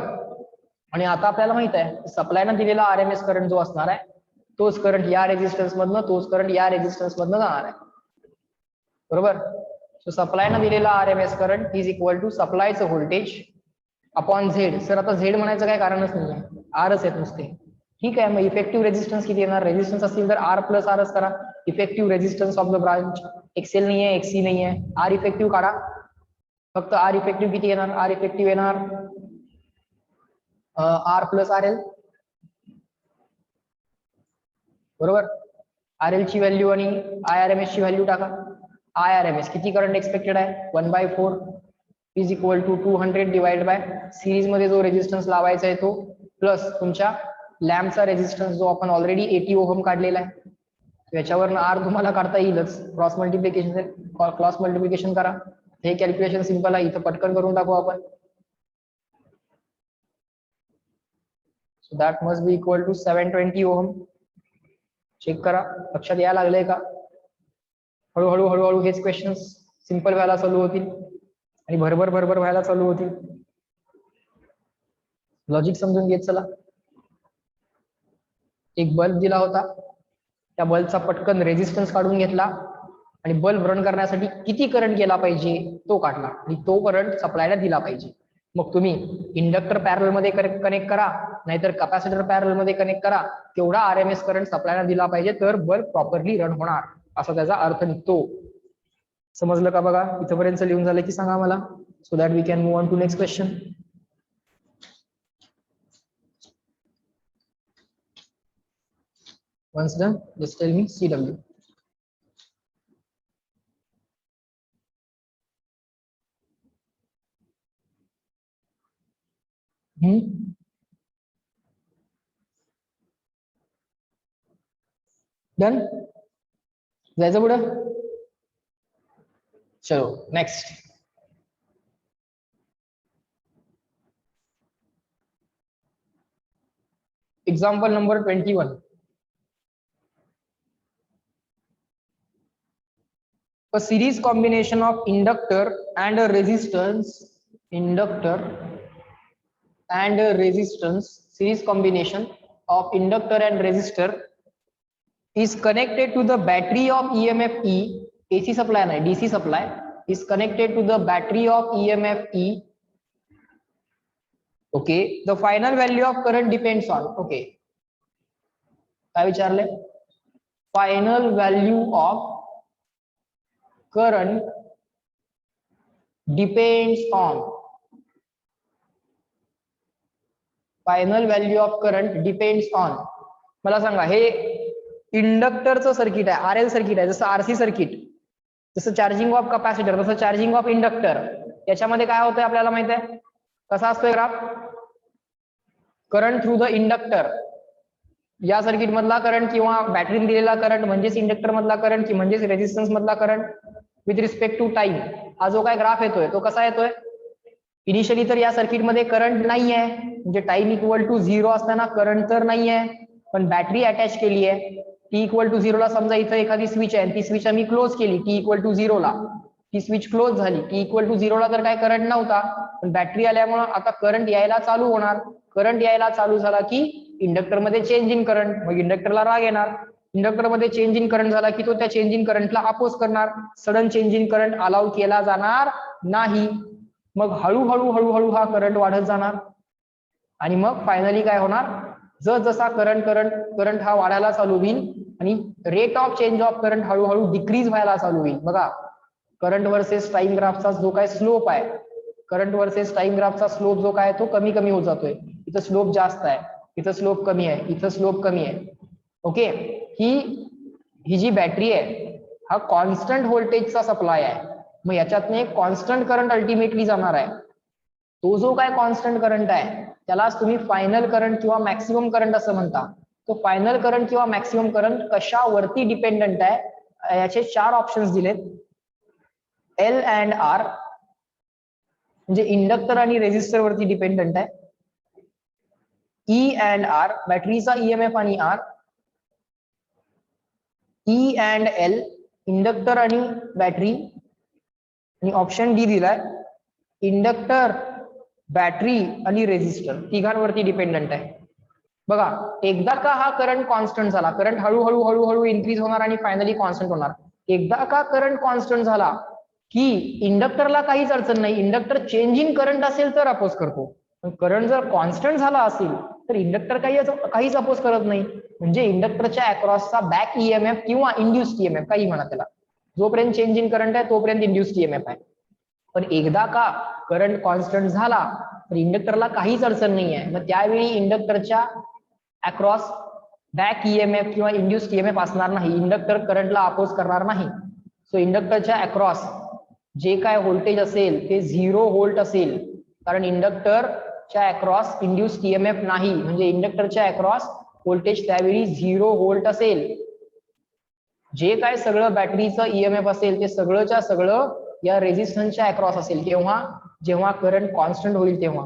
आणि आता आपल्याला माहित आहे सप्लायनं दिलेला आरएमएस करंट जो असणार आहे तोच करंट या रेझिस्टन्स मधनं, तोच करंट या रेझिस्टन्स मधनं जाणार आहे बरोबर. सो सप्लायनं दिलेला RMS current is equal to सप्लायचं व्होल्टेज अपॉन झेड. सर आता झेड म्हणायचं काय कारणच नाही, आरच आहेत नुसते. ठीक आहे, मग इफेक्टिव्ह रेझिस्टन्स किती येणार? रेझिस्टन्स असतील तर आर प्लस आरच करा. Effective resistance of the branch XL नाही आहे, एक्सी नाही आहे, आर इफेक्टिव्ह काढा. फक्त आर इफेक्टिव्ह किती येणार? आर इफेक्टिव्ह येणार आर प्लस आर एल बरोबर. आर एल ची व्हॅल्यू आणि आय आर एम एस ची व्हॅल्यू टाका. आय आर एम एस किती करंट एक्सपेक्टेड आहे? 1/4 is equal to 200 divide by series मध्ये जो रेझिस्टन्स लावायचा आहे तो प्लस तुमच्या लॅम्पचा रेझिस्टन्स जो आपण ऑलरेडी 80 ओहम काढलेला आहे. याच्यावरनं आर तुम्हाला काढता येईलच. क्रॉस मल्टिप्लिकेशन करा. हे कॅल्क्युलेशन सिंपल आहे, इथं पटकन करून टाकू आपण. So that must be equal to 720 ohm. Check करा लक्षात यायला लागलंय का? हळूहळू हळूहळू हेच क्वेश्चन्स सिंपल व्हायला चालू होतील आणि भरभर भरभर व्हायला चालू होतील. लॉजिक समजून घेत चला. एक बल्ब दिला होता, त्या बल्बचा पटकन रेझिस्टन्स काढून घेतला आणि बल्ब रन करण्यासाठी किती करंट गेला पाहिजे तो काढला आणि तो करंट सप्लायला दिला पाहिजे. मग तुम्ही इंडक्टर पॅरल मध्ये कनेक्ट करा नाहीतर कॅपॅसिटर पॅरल मध्ये कनेक्ट करा, तेवढा आरएमएस करंट सप्लायला दिला पाहिजे तर बल्ब प्रॉपरली रन होणार असा त्याचा अर्थ निघतो. समजलं का? बघा इथपर्यंत लिहून झालं की सांगा मला, so that we can move on to next question. Once done, just tell me CW. Done? जायचं पुढं? चलो next. Example number 21. A series combination of inductor and a resistance, series combination of inductor and resistor is connected to the battery of EMF E. AC supply nahi, DC supply is connected to the battery of EMF E. Okay, the final value of current depends on. Okay, काय विचारले? Final value of current depends on. Final value of current depends on. मला सांगा, हे इंडक्टरचं सर्किट आहे, आर एल सर्किट आहे, जसं आरसी सर्किट, जसं चार्जिंग ऑफ कॅपॅसिटर, तसं चार्जिंग ऑफ इंडक्टर. याच्यामध्ये काय होतंय आपल्याला माहित आहे कसा असतोय graph? Current through the inductor, या सर्किट मधला करंट किंवा बॅटरीने दिलेला करंट म्हणजेच इंडक्टर मधला करंट की म्हणजेच रेझिस्टन्स मधला current with respect to time. हा जो काय ग्राफ येतोय तो कसा येतोय? इनिशियली तर या सर्किट मध्ये करंट नाही आहे, म्हणजे टाइम इक्वल टू 0 असताना करंट तर नाही आहे, पण बॅटरी अटॅच केली आहे. टी इक्वल टू 0 ला समजा इथं एखादी स्विच आहे, ती स्विच आम्ही क्लोज केली टी इक्वल टू 0 ला, ती स्विच क्लोज झाली. टी इक्वल टू 0 ला तर काय करंट नव्हता, पण बॅटरी आल्यामुळे आता करंट यायला चालू होणार. करंट यायला चालू झाला की इंडक्टर मध्ये चेंज इन करंट, मग इंडक्टरला राग येणार. इंडक्टर मध्ये चेंज इन करंट झाला की तो त्या चेंज इन करंटला अपोज करणार. Sudden change in current allow केला जाणार नाही. मग हळूहळू हळूहळू हा करंट वाढत जाणार आणि मग फायनली काय होणार? जसा करंट हा वाढायला चालू होईल आणि rate of change of current हळूहळू डिक्रीज व्हायला चालू होईल. बघा करंट वर्सेस टाइम ग्राफचा जो काय स्लोप आहे, करंट वर्सेस टाइम ग्राफचा स्लोप जो काय तो कमी कमी होत जातोय. इथं स्लोप जास्त आहे, इथं स्लोप कमी आहे, इथं स्लोप कमी आहे. ओके, ही जी बॅटरी आहे हा कॉन्स्टंट व्होल्टेजचा सप्लाय आहे. मग याच्यातनं एक कॉन्स्टंट करंट अल्टिमेटली जाणार आहे. तो जो काय कॉन्स्टंट करंट आहे त्यालाच तुम्ही फायनल करंट किंवा मॅक्सिमम करंट असं म्हणता. तो फायनल करंट किंवा मॅक्सिमम करंट कशावरती डिपेंडंट आहे, याचे 4 ऑप्शन्स दिलेत. एल अँड आर म्हणजे इंडक्टर आणि रेझिस्टर वरती डिपेंडंट आहे. ई अँड आर बॅटरीचा ईएमएफ आणि R. E and L inductor आणि बॅटरी. आणि ऑप्शन डी दिलाय इंडक्टर, बॅटरी आणि रेझिस्टर तिघांवरती डिपेंडंट आहे. बघा, एकदा का हा करंट कॉन्स्टंट झाला, करंट हळूहळू हळूहळू इन्क्रीज होणार आणि फायनली कॉन्स्टंट होणार. एकदा का करंट कॉन्स्टंट झाला की इंडक्टरला काहीच अडचण नाही, इंडक्टर चेंज इन करंट असेल तर अपोज करतो. पण करंट जर कॉन्स्टंट झाला असेल तर इंडक्टर काहीच अपोज करत नाही. म्हणजे इंडक्टरच्या अक्रॉसचा बॅक ईएमएफ किंवा इंड्युस्ड ईएमएफ काही म्हणा त्याला, जोपर्यंत चेंज इन करंट आहे तोपर्यंत इंड्युस्ड ईएमएफ आहे. पण एकदा का करंट कॉन्स्टंट झाला तर इंडक्टरला काहीच अडचण नाही आहे. मग त्यावेळी इंडक्टरच्या अक्रॉस बॅक ईएमएफ किंवा इंड्युस्ड ईएमएफ असणार नाही. इंडक्टर करंटला अपोज करणार नाही. सो इंडक्टरच्या अक्रॉस जे काय व्होल्टेज असेल ते 0 व्होल्ट असेल, कारण इंडक्टरच्या अक्रॉस इंड्युस्ड ईएमएफ नाही. म्हणजे इंडक्टरच्या अक्रॉस व्होल्टेज त्यावेळी 0 व्होल्ट असेल. जे काय सगळं बॅटरीचं ईएमएफ असेल ते सगळंच्या सगळं या रेझिस्टन्सच्या अक्रॉस असेल. केव्हा? जेव्हा करंट कॉन्स्टंट होईल तेव्हा.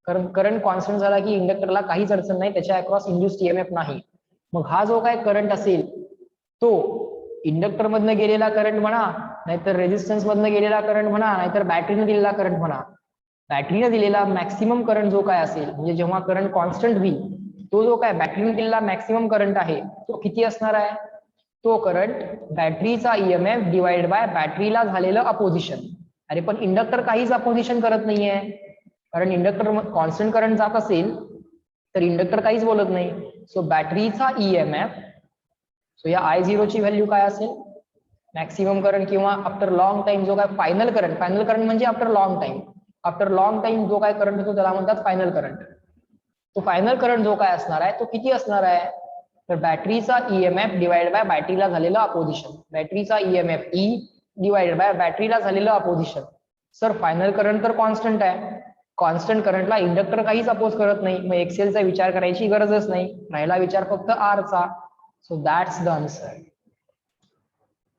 कारण करंट कॉन्स्टंट झाला की इंडक्टरला काहीच अडचण नाही, त्याच्या अक्रॉस इंड्युस्ड ईएमएफ नाही. मग हा जो काय करंट असेल तो इंडक्टर मधनं गेलेला करंट म्हणा, नाहीतर रेझिस्टन्स मधनं गेलेला करंट म्हणा, नाहीतर बॅटरीने दिलेला करंट म्हणा. बॅटरीने दिलेला मॅक्सिमम करंट जो काय असेल, म्हणजे जेव्हा करंट कॉन्स्टंट होईल तो जो काय बॅटरीने दिलेला मॅक्सिमम करंट आहे तो किती असणार आहे? तो करंट बॅटरीचा ईएमएफ डिवाइड बाय बॅटरीला झालेलं अपोजिशन. अरे पण इंडक्टर काहीच अपोजिशन करत नाहीये, कारण इंडक्टर कॉन्स्टंट करंट जात असेल तर इंडक्टर काहीच बोलत नाही. सो बॅटरीचा ईएमएफ, सो या I0 ची व्हॅल्यू काय असेल? मॅक्सिमम करंट किंवा आफ्टर लॉंग टाइम जो काय फायनल करंट म्हणजे आफ्टर लॉंग टाइम जो काय करंट होतो त्याला म्हणतात फायनल करंट. तो फायनल करंट जो काय असणार आहे तो किती असणार आहे? तर बॅटरीचा ईएमएफ डिवाइड बाय बॅटरीला झालेलं अपोजिशन. बॅटरीचा ईएमएफ ई डिवाइड बाय बॅटरीला झालेलं अपोजिशन. सर फायनल करंट तर कॉन्स्टंट आहे, कॉन्स्टंट करंटला इंडक्टर काहीच अपोज करत नाही, मग एक्सेलचा विचार करायची गरजच नाही, राहिला विचार फक्त आर चा. So that's the answer.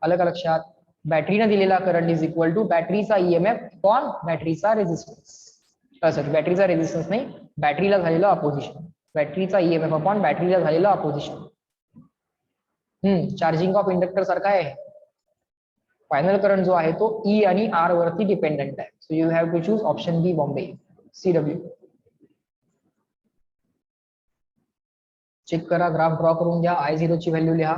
आलं का लक्षात? बॅटरीने दिलेला करंट इज इक्वल टू बॅटरीचा ईएमएफ अपॉन बॅटरीचा रेझिस्टन्स. सॉरी, बॅटरीचा रेझिस्टन्स नाही, बॅटरीला झालेलं अपोजिशन. बॅटरीचा ईएमएफ अपॉन बॅटरीला झालेलं अपोजिशन. चार्जिंग ऑफ इंडक्टर सारखा आहे. फायनल करंट जो आहे तो ई आणि आर वरती डिपेंडंट आहे. So you have to choose option B Bombay CW. Check करा, ग्राफ ड्रॉ करून घ्या, I0 ची व्हॅल्यू लिहा.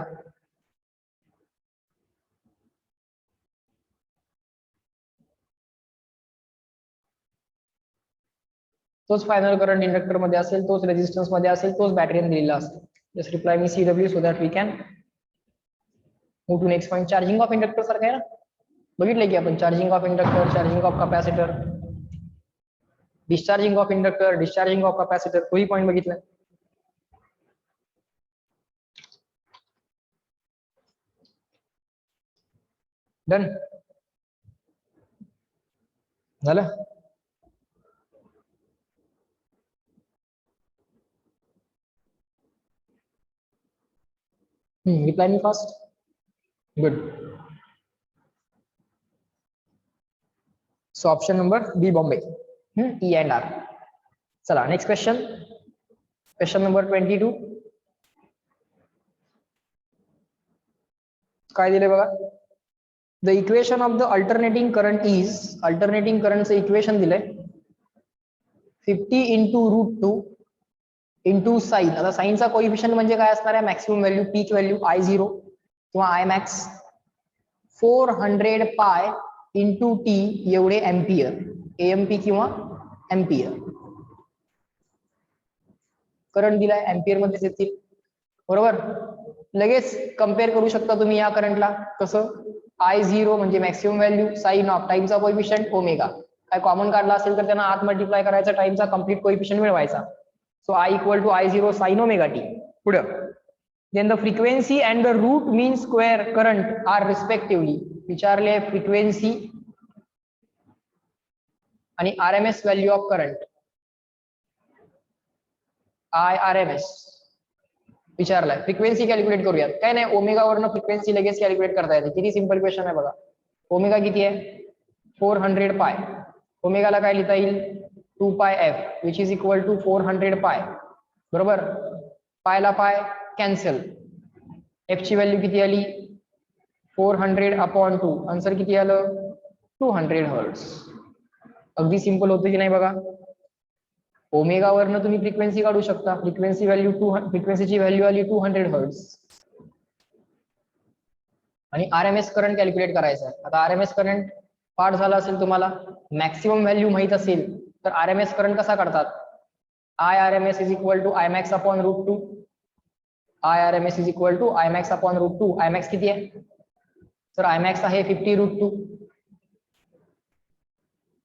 तोच फायनल करंट इंडक्टर मध्ये असेल, तोच रेझिस्टन्स मध्ये असेल, तोच बॅटरीने दिलेला असेल. Just reply me CW so that we can move to next point. Charging of inductor सारखं आहे ना, बघितलं की आपण charging of inductor, charging of capacitor, discharging of inductor, discharging of capacitor, तोही पॉइंट बघितलं. डन झालं. Reply me fast. Good. So option number B Bombay, E and R. चला नेक्स्ट क्वेश्चन. Question number 22. काय दिले बघा. The equation of the alternating current is, alternating करंटचं equation दिलंय 50 इंटू √2 इंटू साइन. आता साइनचा कोइफिशियंट म्हणजे काय असणार आहे? मॅक्सिमम व्हॅल्यू, पीक व्हॅल्यू I0 किंवा Imax 400 पाय इंटू टी एवढे एम्पियर, AMP किंवा एम्पियर. करंट दिलाय एम्पियर मध्येच येतील, बरोबर. लगेच कम्पेअर करू शकता तुम्ही या करंटला. कसं? I0 म्हणजे मॅक्सिमम व्हॅल्यू, साइन ऑफ टाइमचा कोइफिशियंट ओमेगा. काय कॉमन काढला असेल तर त्यांना आत मल्टिप्लाय करायचा, टाइमचा कम्प्लीट कोइफिशियंट मिळवायचा. So I equal to I0 sine omega t. पुढं then the frequency and the root mean square current are respectively. विचारले फ्रिक्वेन्सी आणि RMS value of current IRMS विचारलाय. फ्रिक्वेन्सी कॅल्क्युलेट करूयात. काय नाही, ओमेगा वरनं फ्रिक्वेन्सी लगेच कॅल्क्युलेट करता येते. किती सिंपल क्वेश्चन आहे बघा. ओमेगा किती आहे? 400 पाय. ओमेगाला काय लिहिता येईल? 2 pi f which is equal to 400 pi. बरोबर. पायला पाय कॅन्सल. f ची व्हॅल्यू किती आली? 400/2. आन्सर किती आलं? 200 हर्ट्ज. अगदी सिंपल होतं की नाही बघा. ओमेगा वरनं तुम्ही फ्रिक्वेन्सी काढू शकता. फ्रिक्वेन्सीची व्हॅल्यू आली 200 हर्ट्ज. आणि RMS करंट कॅल्क्युलेट करायचा आहे. आता RMS करंट पाठ झाला असेल तुम्हाला, मॅक्सिमम व्हॅल्यू माहित असेल तर RMS करंट कसा काढतात? IRMS is equal to Imax/√2. IRMS is equal to Imax/√2. Imax किती आहे? तर Imax आहे 50√2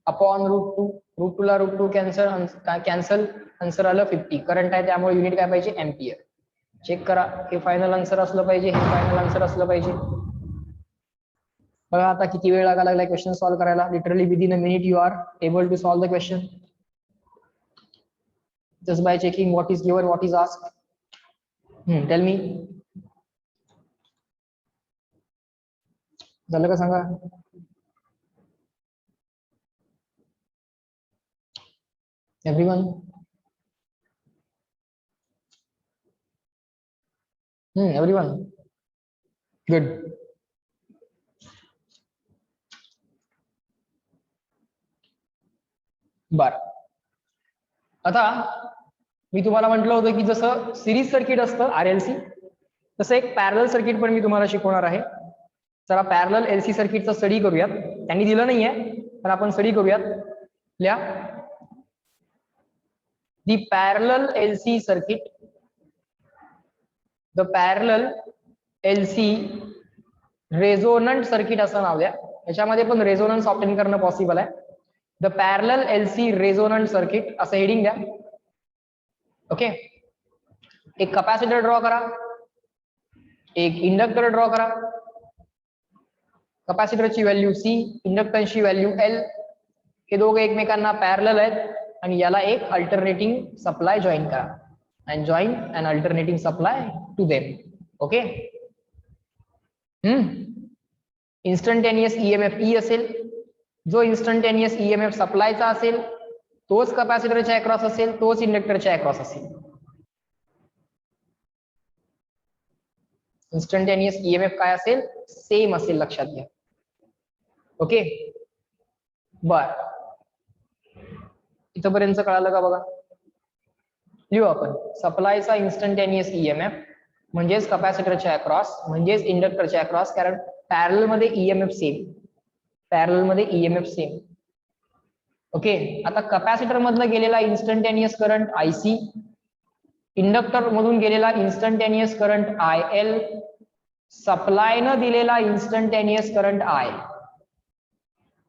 अपॉन √2. √2 ला √2 कॅन्सल. आन्सर आलं 50. करंट आहे त्यामुळे युनिट काय पाहिजे? एम्पियर. चेक करा. हे फायनल आन्सर असलं पाहिजे, हे फायनल आन्सर असलं पाहिजे. बघा आता किती वेळ लागलाय क्वेश्चन सॉल्व्ह करायला. Literally within a minute you are able to solve the question just by checking what is given, what is asked. Tell me. झालं का सांगा. एव्हरीवन. Everyone good. बर. आता मी तुम्हाला म्हटलं होतं की जसं सिरीज सर्किट असतं RLC, तसं एक पॅरलल सर्किट पण मी तुम्हाला शिकवणार आहे. चला पॅरलल LC सर्किटचा स्टडी करूयात. त्यांनी दिलं नाहीये पण आपण स्टडी करूयात. लिहा. The parallel LC circuit. The parallel LC resonant circuit असं नाव द्या. याच्यामध्ये पण रेझोनन्स ऑब्टेन करणं पॉसिबल आहे. The parallel LC resonant circuit असं हेडिंग द्या. ओके. एक कॅपॅसिटर ड्रॉ करा, एक इंडक्टर ड्रॉ करा. कॅपॅसिटरची व्हॅल्यू C, इंडक्टन्सची व्हॅल्यू L. हे दोघे एकमेकांना पॅरलल आहेत आणि याला एक अल्टरनेटिंग सप्लाय जॉईन करा. and join an alternating supply to them. Okay. Instantaneous EMF E असेल. जो instantaneous EMF सप्लायचा असेल तोच कॅपॅसिटरच्या अक्रॉस असेल, तोच इंडक्टरच्या अक्रॉस असेल. instantaneous EMF काय असेल? सेम असेल, लक्षात घ्या. ओके. बर. इथपर्यंत कळालं का बघा. लिहू आपण. सप्लायचा इन्स्टंटेनियस EMF म्हणजेच कॅपॅसिटरच्या अक्रॉस म्हणजेच इंडक्टरच्या अक्रॉस, कारण पॅरलल मध्ये EMF सेम. पॅरलल मध्ये EMF सेम. ओके. आता कॅपॅसिटर मधनं गेलेला इन्स्टंटेनियस करंट IC, इंडक्टर मधून गेलेला इन्स्टंटेनियस करंट IL, सप्लायनं दिलेला इन्स्टंटेनियस करंट I.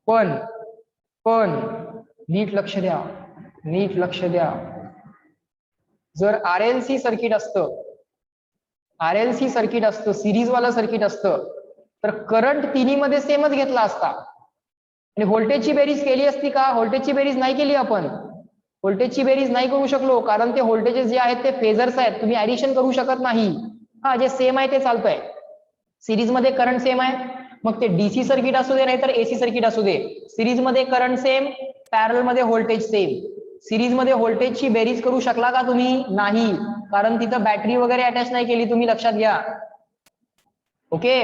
पण नीट लक्ष द्या, नीट लक्ष द्या. जर RLC सर्किट असतं, सिरीज वाला सर्किट असतं, तर करंट तिन्हीमध्ये सेमच घेतला असता आणि व्होल्टेजची बेरीज केली असती का? व्होल्टेजची बेरीज नाही केली आपण. व्होल्टेजची बेरीज नाही करू शकलो कारण ते व्होल्टेजेस जे आहेत ते फेजर्स आहेत. तुम्ही ऍडिशन करू शकत नाही. हा, जे सेम आहे ते चालतंय. सिरीज मध्ये करंट सेम आहे, मग ते DC सर्किट असू दे नाहीतर AC सर्किट असू दे, सिरीज मध्ये करंट सेम, पॅरलल मध्ये व्होल्टेज सेम. सिरीज मध्ये व्होल्टेजची बेरीज करू शकला का तुम्ही? नाही, कारण तिथं बॅटरी वगैरे अटॅच नाही केली. तुम्ही लक्षात घ्या. ओके.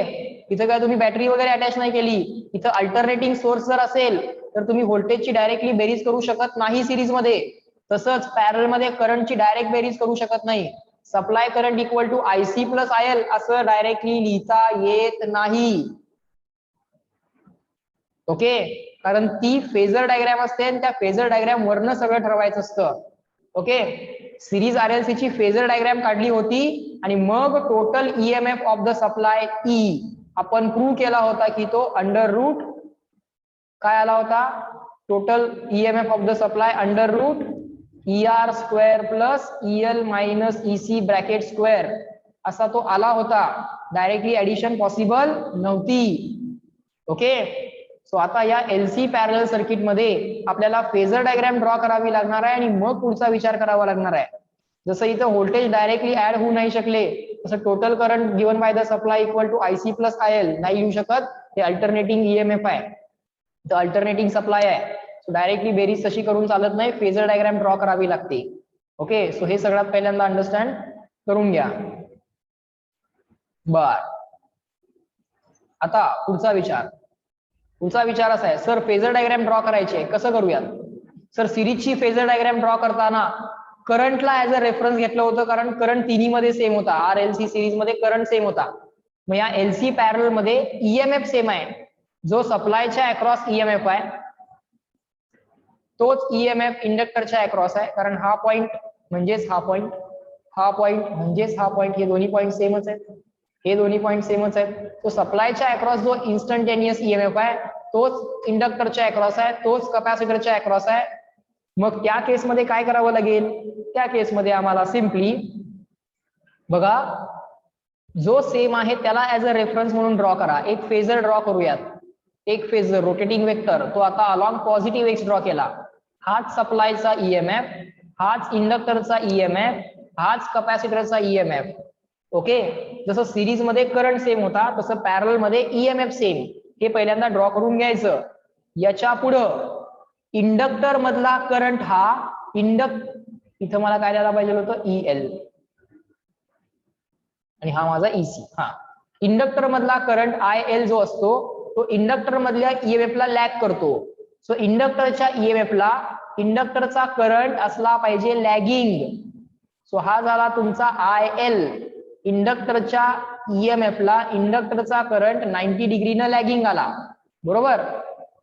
इथं काय तुम्ही बॅटरी वगैरे अटॅच नाही केली. इथं अल्टरनेटिंग सोर्स जर असेल तर तुम्ही व्होल्टेजची डायरेक्टली बेरीज करू शकत नाही सिरीज मध्ये. तसंच पॅरलल मध्ये करंटची डायरेक्ट बेरीज करू शकत नाही. Supply current equal to IC plus IL असं डायरेक्टली लिहिता येत नाही. ओके. कारण ती फेजर डायग्राम असते आणि त्या फेजर डायग्राम वरनं सगळं ठरवायचं असतं. ओके. सिरीज RLC ची फेजर डायग्राम काढली होती आणि मग total EMF of the supply E आपण प्रूव्ह केला होता की तो अंडर रूट काय आला होता? Total EMF of the supply under root ER square plus EL minus EC bracket square असा तो आला होता. डायरेक्टली ऍडिशन पॉसिबल नव्हती. ओके. सो आता या एलसी पॅरलल सर्किट मध्ये आपल्याला फेजर डायग्राम ड्रॉ करावी लागणार आहे आणि मग पुढचा विचार करावा लागणार आहे. जसं इथं व्होल्टेज डायरेक्टली ऍड होऊ नाही शकले तसं total current given by the supply equal to IC plus IL नाही लिहू शकत. हे अल्टरनेटिंग ईएमएफ आहे, तर अल्टरनेटिंग सप्लाय आहे. सो डायरेक्टली बेरीज तशी करून चालत नाही, फेजर डायग्राम ड्रॉ करावी लागते. ओके, सो हे सगळ्यात पहिल्यांदा अंडरस्टँड करून घ्या. बर, आता पुढचा विचार असा आहे, सर फेजर डायग्राम ड्रॉ करायचे कसं करूयात? सर सिरीजची फेजर डायग्राम ड्रॉ करताना करंटला ऍज अ रेफरन्स घेतलं होतं, कारण करंट तिन्ही मध्ये सेम होता. आर एलसी सिरीज मध्ये करंट सेम होता. मग या एलसी पॅरल मध्ये ईएमएफ सेम आहे. जो सप्लायच्या अक्रॉस ईएमएफ आहे तोच ईएमएफ इंडक्टरच्या अक्रॉस आहे, कारण हा पॉइंट म्हणजेच हा पॉइंट, हा पॉइंट म्हणजेच हा पॉइंट, हे दोन्ही पॉइंट सेमच आहेत, हे दोन्ही पॉइंट सेमच आहेत. तो सप्लायच्या अक्रॉस जो इन्स्टंटेनियस ईएमएफ आहे तोच इंडक्टरच्या अक्रॉस आहे, तोच कॅपॅसिटरच्या अक्रॉस आहे. मग त्या केसमध्ये काय करावं लागेल? त्या केसमध्ये आम्हाला सिम्पली बघा, जो सेम आहे त्याला ऍज अ रेफरन्स म्हणून ड्रॉ करा. एक फेजर ड्रॉ करूयात, एक फेजर रोटेटिंग वेक्टर, तो आता अलॉंग पॉझिटिव्ह एक्स ड्रॉ केला. हाच सप्लायचा ईएमएफ, हाच इंडक्टरचा ईएमएफ, हाच कॅपॅसिटरचा ईएमएफ. ओके, जसं सिरीज मध्ये करंट सेम होता तसं पॅरल मध्ये ईएमएफ सेम. हे पहिल्यांदा ड्रॉ करून घ्यायचं. याच्या पुढं इंडक्टर मधला करंट हा इथं मला काय द्यायला पाहिजे होतं? EL, आणि हा माझा EC. हा इंडक्टर मधला करंट IL जो असतो तो इंडक्टर मधल्या ईएमएफ ला लॅग करतो. सो इंडक्टरच्या ईएमएफ ला इंडक्टरचा करंट असला पाहिजे लॅगिंग. सो हा झाला तुमचा IL. इंडक्टरच्या ईएमएफ ला इंडक्टरचा करंट 90 डिग्रीनं लॅगिंग आला, बरोबर.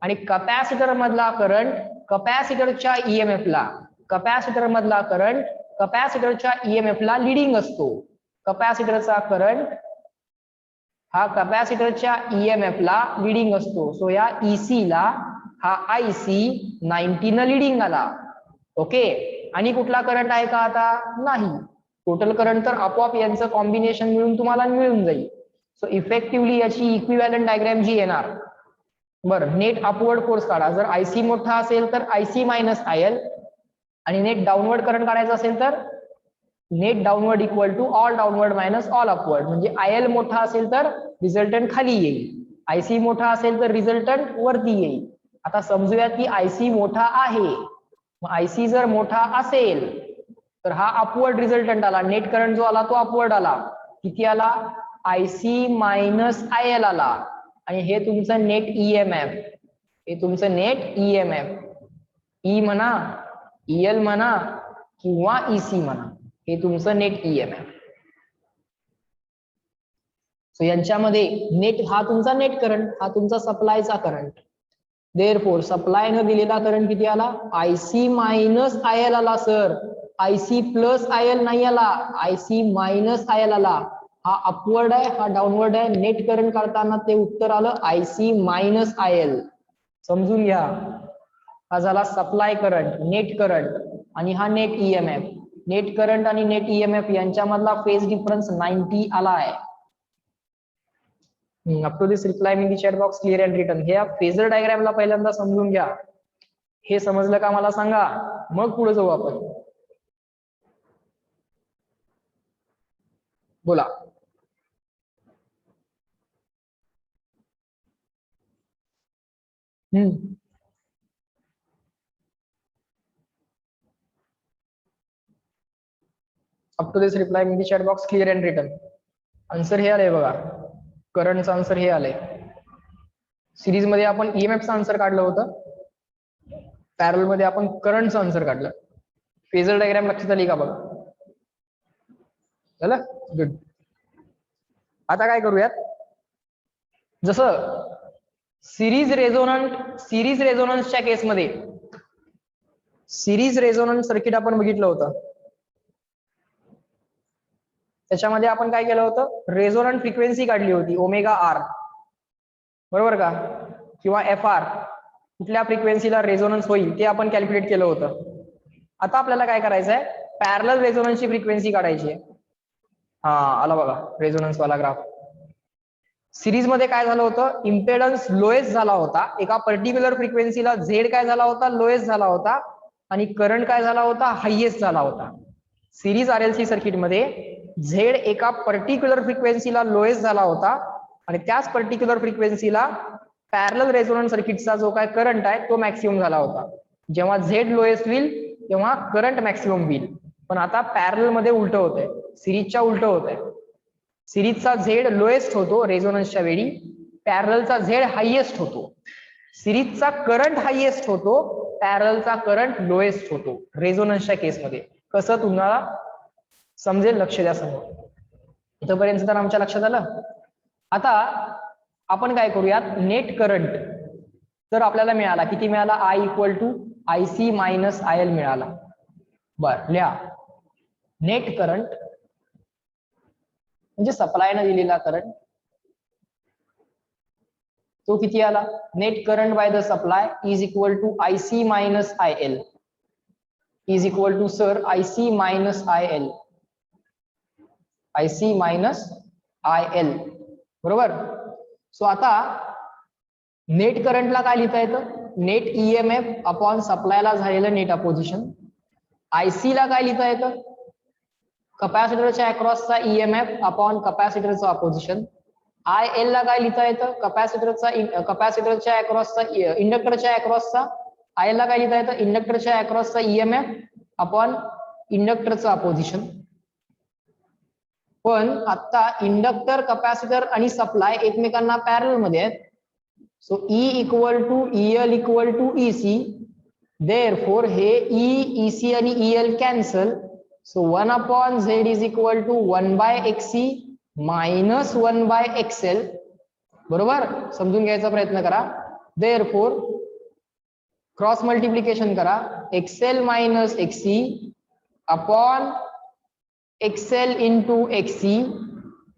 आणि कपॅसिटर मधला करंट कपॅसिटरच्या ईएमएफ ला, कपॅसिटर मधला करंट कपॅसिटरच्या ईएमएफ ला लिडिंग असतो. कपॅसिटरचा करंट हा कपॅसिटरच्या ईएमएफ ला लिडिंग असतो. सो या EC ला हा IC 90 न लिडिंग आला. ओके, आणि कुठला करंट आहे का आता? नाही. टोटल करंट तर आपोआप यांचं कॉम्बिनेशन मिळून तुम्हाला मिळून जाईल. सो इफेक्टिव्हली याची इक्विव्हॅलंट डायग्राम जी येणार, बरं, नेट अपवर्ड फोर्स काढा. जर IC मोठा असेल तर IC मायनस IL, आणि नेट डाऊनवर्ड करंट काढायचा असेल तर net downward equal to all downward minus all upward. म्हणजे IL मोठा असेल तर रिझल्टंट खाली येईल, IC मोठा असेल तर रिझल्टंट वरती येईल. आता समजूया की IC मोठा आहे. मग IC जर मोठा असेल तर हा अपवर्ड रिझल्टंट आला, नेट करंट जो आला तो अपवर्ड आला. किती आला? IC मायनस IL आला. आणि हे तुमचं नेट EMF, हे तुमचं नेट EMF, E म्हणा, EL म्हणा किंवा EC म्हणा, हे तुमचं नेट EMF. सो यांच्यामध्ये नेट हा तुमचा नेट करंट, हा तुमचा सप्लायचा करंट. देअरफॉर सप्लाय न दिलेला करंट किती आला? IC मायनस IL आला सर. IC प्लस IL नाही आला, IC मायनस IL आला. हा अपवर्ड आहे, हा डाऊनवर्ड आहे. नेट करंट काढताना ते उत्तर आलं IC मायनस IL. समजून घ्या, हा झाला सप्लाय करंट, नेट करंट, आणि हा नेट EMF. नेट करंट आणि नेट EMF यांच्यामधला फेज डिफरन्स 90 आला आहे. Up to this reply in the chat box clear and written. हे फेजर डायग्रामला पहिल्यांदा समजून घ्या. हे समजलं का मला सांगा, मग पुढे जाऊ आपण. बोला. Up to this reply in the chat box clear and written. Answer हे आलंय बघा, करंटचं आन्सर हे आलंय. सिरीज मध्ये आपण EMFचं आन्सर काढलं होतं, पॅरल मध्ये आपण करंटचं आन्सर काढलं. फेजर डायग्राम लक्षात आली का बघा? झालं, गुड. आता काय करूयात, जसं सिरीज रेझोनन्सच्या केसमध्ये सिरीज रेझोनन्स सर्किट आपण बघितलं होतं. त्याच्यामध्ये आपण काय केलं होतं? रेझोनंट फ्रिक्वेन्सी काढली होती, ओमेगा R, बरोबर का, किंवा FR. कुठल्या फ्रिक्वेन्सीला रेझोनन्स होईल ते आपण कॅल्क्युलेट केलं होतं. आता आपल्याला काय करायचं आहे? पॅरलल रेझोनन्सची फ्रिक्वेन्सी काढायची आहे. हा आला बघा रेझोनन्स वाला ग्राफ. सिरीज मध्ये काय झालं होतं, इम्पेडन्स लोएस्ट झाला होता, एका पर्टिक्युलर फ्रिक्वेन्सीला झेड काय झाला होता, लोएस्ट झाला होता, आणि करंट काय झाला होता, हायएस्ट झाला होता. सिरीज आरएलसी सर्किट मध्ये झेड एका पर्टिक्युलर फ्रिक्वेन्सीला लोएस्ट झाला होता, आणि त्याच पर्टिक्युलर फ्रिक्वेन्सीला पॅरलल रेझोनन्स सर्किटचा जो काय करंट आहे तो मॅक्सिमम झाला होता. जेव्हा झेड लोएस्ट होईल तेव्हा करंट मॅक्सिमम होईल. पण आता पॅरलल मध्ये उलट होतंय, सिरीजच्या उलट होतंय. सिरीजचा झेड लोएस्ट होतो रेझोनन्सच्या वेळी, पॅरललचा झेड हायएस्ट होतो. सिरीजचा करंट हायएस्ट होतो, पॅरललचा करंट लोएस्ट होतो रेझोनन्सच्या केसमध्ये. कसं तुम्हाला समजेल, लक्ष द्या समोर. इथपर्यंत तर आमच्या लक्षात आलं. आता आपण काय करूयात, नेट करंट तर आपल्याला मिळाला, किती मिळाला, I equal to IC minus IL मिळाला. बर, लिहा. नेट करंट म्हणजे सप्लायनं दिलेला करंट, तो किती आला, net current by the supply is equal to IC minus IL is equal to sir IC minus IL, IC minus IL, बरोबर. सो आता नेट करंटला काय लिहिता येतं, नेट EMF अपॉन सप्लायला झालेलं नेट अपोजिशन. IC ला काय लिहिता येतं, कपॅसिटरच्या अक्रॉसचा EMF अपॉन कपॅसिटरचं अपोजिशन. IL ला काय लिहिता येतं, कपॅसिटरच्या अक्रॉसचा, इंडक्टरच्या अक्रॉसचा. IL ला काय लिहिता येतं, इंडक्टरच्या अक्रॉसचा EMF अपॉन इंडक्टरचं अपोजिशन. पण आता इंडक्टर, कपॅसिटर आणि सप्लाय एकमेकांना पॅरलल मध्ये आहेत. So E equal to EL equal to EC. Therefore हे E, EC आणि EL cancel. So 1 upon Z is equal to 1 by XC minus 1 by XL. बरोबर, समजून घ्यायचा प्रयत्न करा. देअरफॉर क्रॉस मल्टिप्लिकेशन करा, XL minus XC upon XL into XC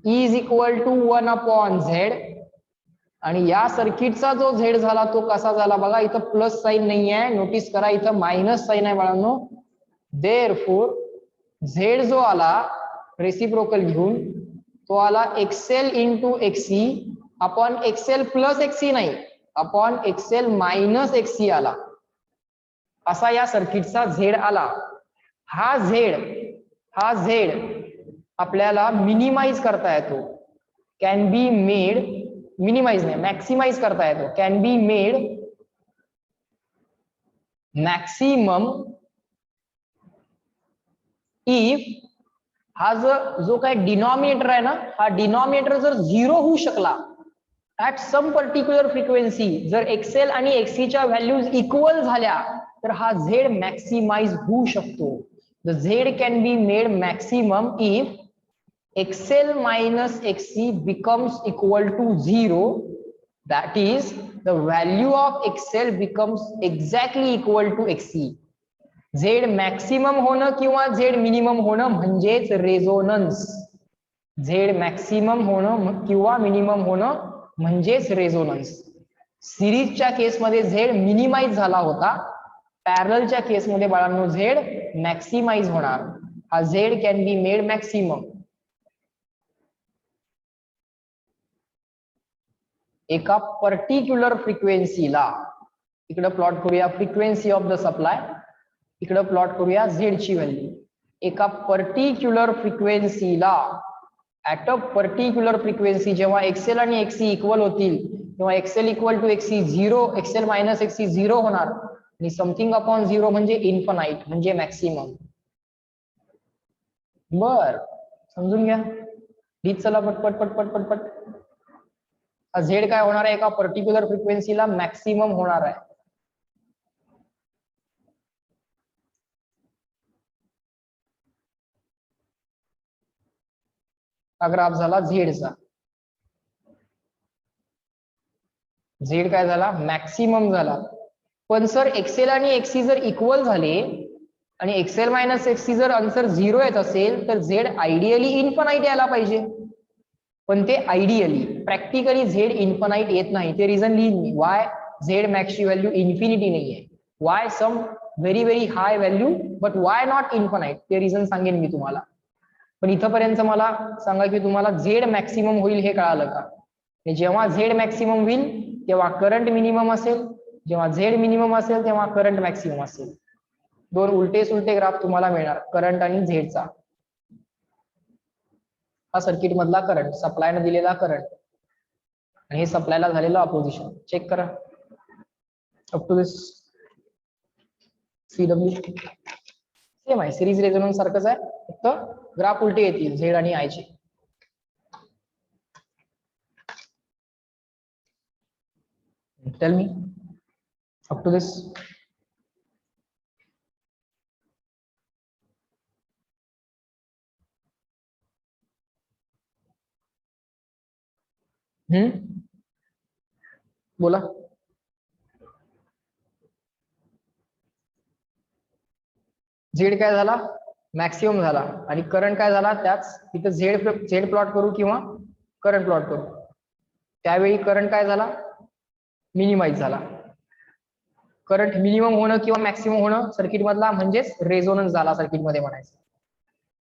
is equal to 1 upon Z. आणि या सर्किटचा जो Z झाला तो कसा झाला बघा, इथं प्लस साइन नाही आहे, नोटीस करा, इथं मायनस साइन आहे बाळांनो. देअरफॉर Z जो आला रेसिप्रोकल घेऊन, तो आला XL into XC upon XL plus XC नाही, अपॉन XL मायनस XC आला. असा या सर्किटचा Z आला. हा Z आपल्याला मिनिमाइज करता येतो, कॅन बी मेड, मिनिमाइज नाही मॅक्सिमाइज करता येतो, can be made maximum if हा जो काय डिनॉमिनेटर आहे ना, हा डिनॉमिनेटर जर 0 होऊ शकला ऍट सम पर्टिक्युलर फ्रिक्वेन्सी, जर XL आणि XC च्या व्हॅल्यूज इक्वल झाल्या तर हा Z मॅक्सिमाइज होऊ शकतो. The Z can be made maximum if XL minus XC becomes equal to 0. That is, the value of XL becomes exactly equal to XC. Z maximum होणं किंवा Z minimum होणं म्हणजेच रेझोनन्स. Z maximum होणं किंवा मिनिमम होणं म्हणजेच रेझोनन्स. सिरीजच्या केसमध्ये Z मिनिमाइज झाला होता, पॅरललच्या केसमध्ये बाळांनो Z मॅक्सिमाइज होणार. हा Z can be made maximum. एका पर्टिक्युलर फ्रिक्वेन्सीला, इकडे प्लॉट करूया फ्रिक्वेन्सी ऑफ द सप्लाय, इकडे प्लॉट करूया Z ची व्हॅल्यू. एका पर्टिक्युलर फ्रिक्वेन्सीला, ऍट अ पर्टिक्युलर फ्रिक्वेन्सी जेव्हा XL आणि XC इक्वल होतील तेव्हा XL equal to XC 0, XL minus XC 0 होणार, आणि समथिंग अपॉन 0 म्हणजे इन्फानाइट म्हणजे मॅक्सिमम. बर, समजून घ्या. लीज चला पटपट पटपट पटपट. Z काय होणार आहे, एका पर्टिक्युलर फ्रिक्वेन्सीला मॅक्सिमम होणार आहे. हा ग्राफ झाला झेडचा. Z काय झाला, मॅक्सिमम झाला. पण सर XL आणि XC जर इक्वल झाले आणि XL मायनस XC जर आन्सर 0 येत असेल तर Z आयडियली इन्फानाइट यायला पाहिजे. पण ते आयडियली, प्रॅक्टिकली Z इन्फानाइट येत नाही. ते रिझन लिहिन मी. वाय Z मॅक्स ची व्हॅल्यू इन्फिनिटी नाहीये, why some very very high value, but why not infinite, ते रिझन सांगेन मी तुम्हाला. पण इथपर्यंत मला सांगा की तुम्हाला Z मॅक्सिमम होईल हे कळालं का? आणि जेव्हा झेड मॅक्सिमम होईल तेव्हा करंट मिनिमम असेल, जेव्हा झेड मिनिमम असेल तेव्हा करंट मॅक्सिमम असेल. दोन उलटे सुलटे ग्राफ तुम्हाला मिळणार करंट आणि झेडचा. हा सर्किट मधला करंट, सप्लायने दिलेला करंट आणि हे सप्लायला झालेलं अपोजिशन. चेक करा up to this. CW same आहे, सिरीज रेझोनन्स सारखंच आहे, फक्त ग्राफ उलटे येतील झेड आणि आय चे. टेल मी अप टू दिस. बोला. झेड काय झाला, मॅक्सिमम झाला आणि करंट काय झाला त्याच तिथं झेड प्लॉट करू किंवा करंट प्लॉट करू. त्यावेळी करंट काय झाला, मिनिमाइज झाला. करंट मिनिमम होणं किंवा मॅक्सिमम होणं सर्किट मधला म्हणजेच रेझोनन्स झाला सर्किट मध्ये म्हणायचं.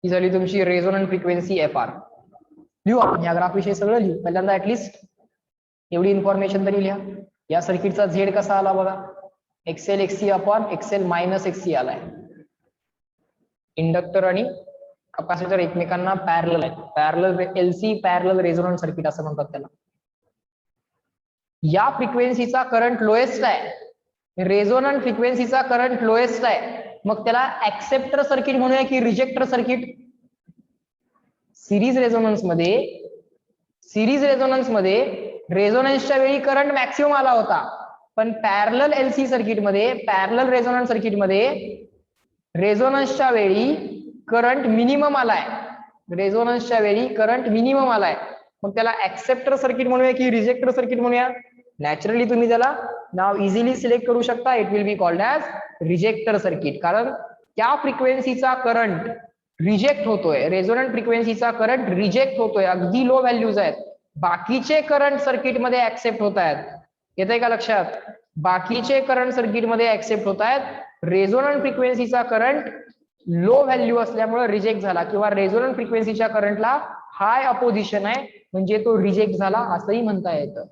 ही झाली तुमची रेझोनंट फ्रिक्वेन्सी FR. लिहू आपण या ग्राफ विषयी सगळं लिहू. पहिल्यांदा ऍटलिस्ट एवढी इन्फॉर्मेशन तरी लिहा. या सर्किटचा झेड कसा आला बघा, XL XC upon XL minus XC आलाय. इंडक्टर आणि कॅपॅसिटर एकमेकांना पॅरलल आहेत. Parallel LC parallel resonant circuit असं म्हणतात त्याला. या फ्रिक्वेन्सीचा करंट लोएस्ट आहे, रेझोनंट फ्रिक्वेन्सीचा करंट लोएस्ट आहे, मग त्याला ऍक्सेप्टर सर्किट म्हणूया की रिजेक्टर सर्किट. सिरीज रेझोनन्स मध्ये रेझोनन्सच्या वेळी करंट मॅक्सिमम आला होता, पण पॅरलल LC सर्किट मध्ये, पॅरलल रेझोनन्स सर्किट मध्ये रेझोनन्सच्या वेळी करंट मिनिमम आलाय. रेझोनन्सच्या वेळी करंट मिनिमम आलाय, मग त्याला ऍक्सेप्टर सर्किट म्हणूया की रिजेक्टर सर्किट म्हणूया. नॅचरली तुम्ही त्याला नाव इझिली सिलेक्ट करू शकता. It will be called as ejector circuit, कारण त्या फ्रिक्वेन्सीचा करंट रिजेक्ट होतोय. रेझोनंट फ्रिक्वेन्सीचा करंट रिजेक्ट होतोय, अगदी लो व्हॅल्यूज आहेत. बाकीचे करंट सर्किट मध्ये ऍक्सेप्ट होत आहेत. येतंय का लक्षात? बाकीचे करंट सर्किट मध्ये ऍक्सेप्ट होत आहेत. रेझोनंट फ्रिक्वेन्सीचा करंट लो व्हॅल्यू असल्यामुळे रिजेक्ट झाला, किंवा रेझोनंट फ्रिक्वेन्सीच्या करंटला हाय अपोजिशन आहे म्हणजे तो रिजेक्ट झाला असंही म्हणता येतं.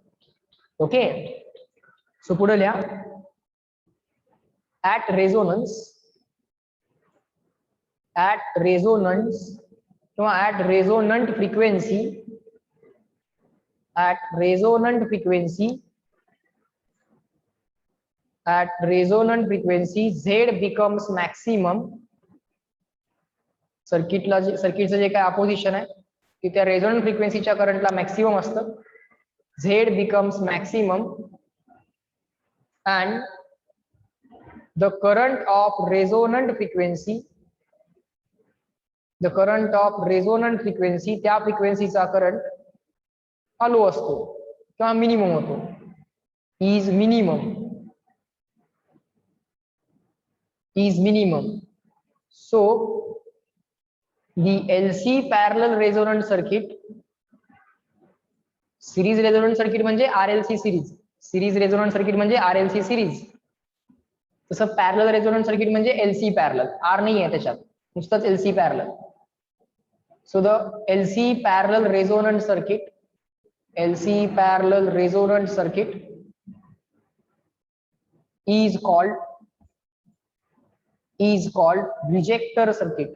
ओके, सो पुढे लिहा. ऍट रेझोनन्स किंवा at resonant frequency, at resonant frequency Z becomes maximum. सर्किटचं जे काय अपोजिशन आहे की त्या रेझोनंट फ्रिक्वेन्सीच्या करंटला मॅक्सिमम असतं. Z becomes maximum and the current of resonant frequency त्या फ्रिक्वेन्सीचा करंट हा लो असतो किंवा मिनिमम होतो. is minimum. So the LC parallel resonant circuit, series resonant circuit म्हणजे RLC series, series resonant circuit म्हणजे RLC सिरीज. तसं पॅरलल रेझोनंट सर्किट म्हणजे LC पॅरलल, R नाही आहे त्याच्यात, नुसतंच LC parallel. So the LC parallel resonant circuit is called rejector circuit,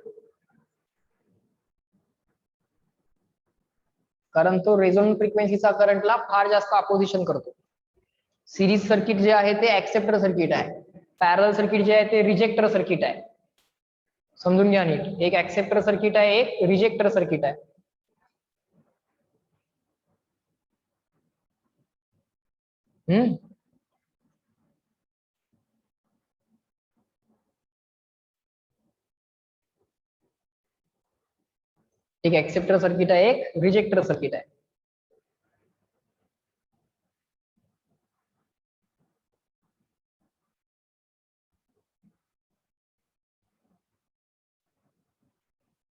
कारण तो रेझोनंट फ्रिक्वेन्सीचा करंटला फार जास्त अपोजिशन करतो. सिरीज सर्किट जे आहे ते ऍक्सेप्टर सर्किट आहे, पॅरलल सर्किट जे आहे ते रिजेक्टर सर्किट आहे. समजून घ्या नीट, एक ऍक्सेप्टर सर्किट आहे, एक रिजेक्टर सर्किट आहे. एक ऍक्सेप्टर सर्किट आहे, एक रिजेक्टर सर्किट आहे.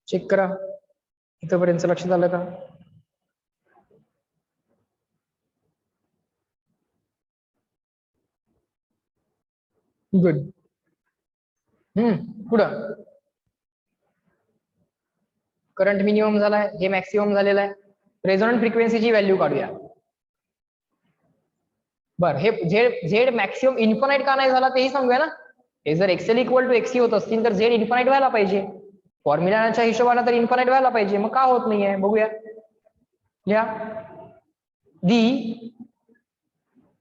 चेक करा इथपर्यंत लक्षात आलं का? गुड. पुढं करंट मिनिमम झालाय, हे मॅक्सिमम झालेलं आहे. रेझोनंट फ्रिक्वेन्सीची व्हॅल्यू काढूया. बर, हे झेड मॅक्सिमम इन्फानाइट का नाही झाला तेही सांगूया ना. हे जर एक्सेल इक्वल टू एक्सी होत असतील तर झेड इन्फानाइट व्हायला पाहिजे, फॉर्म्युलाच्या हिशोबाने तर इन्फानाइट व्हायला पाहिजे. मग का होत नाहीये बघूया. या the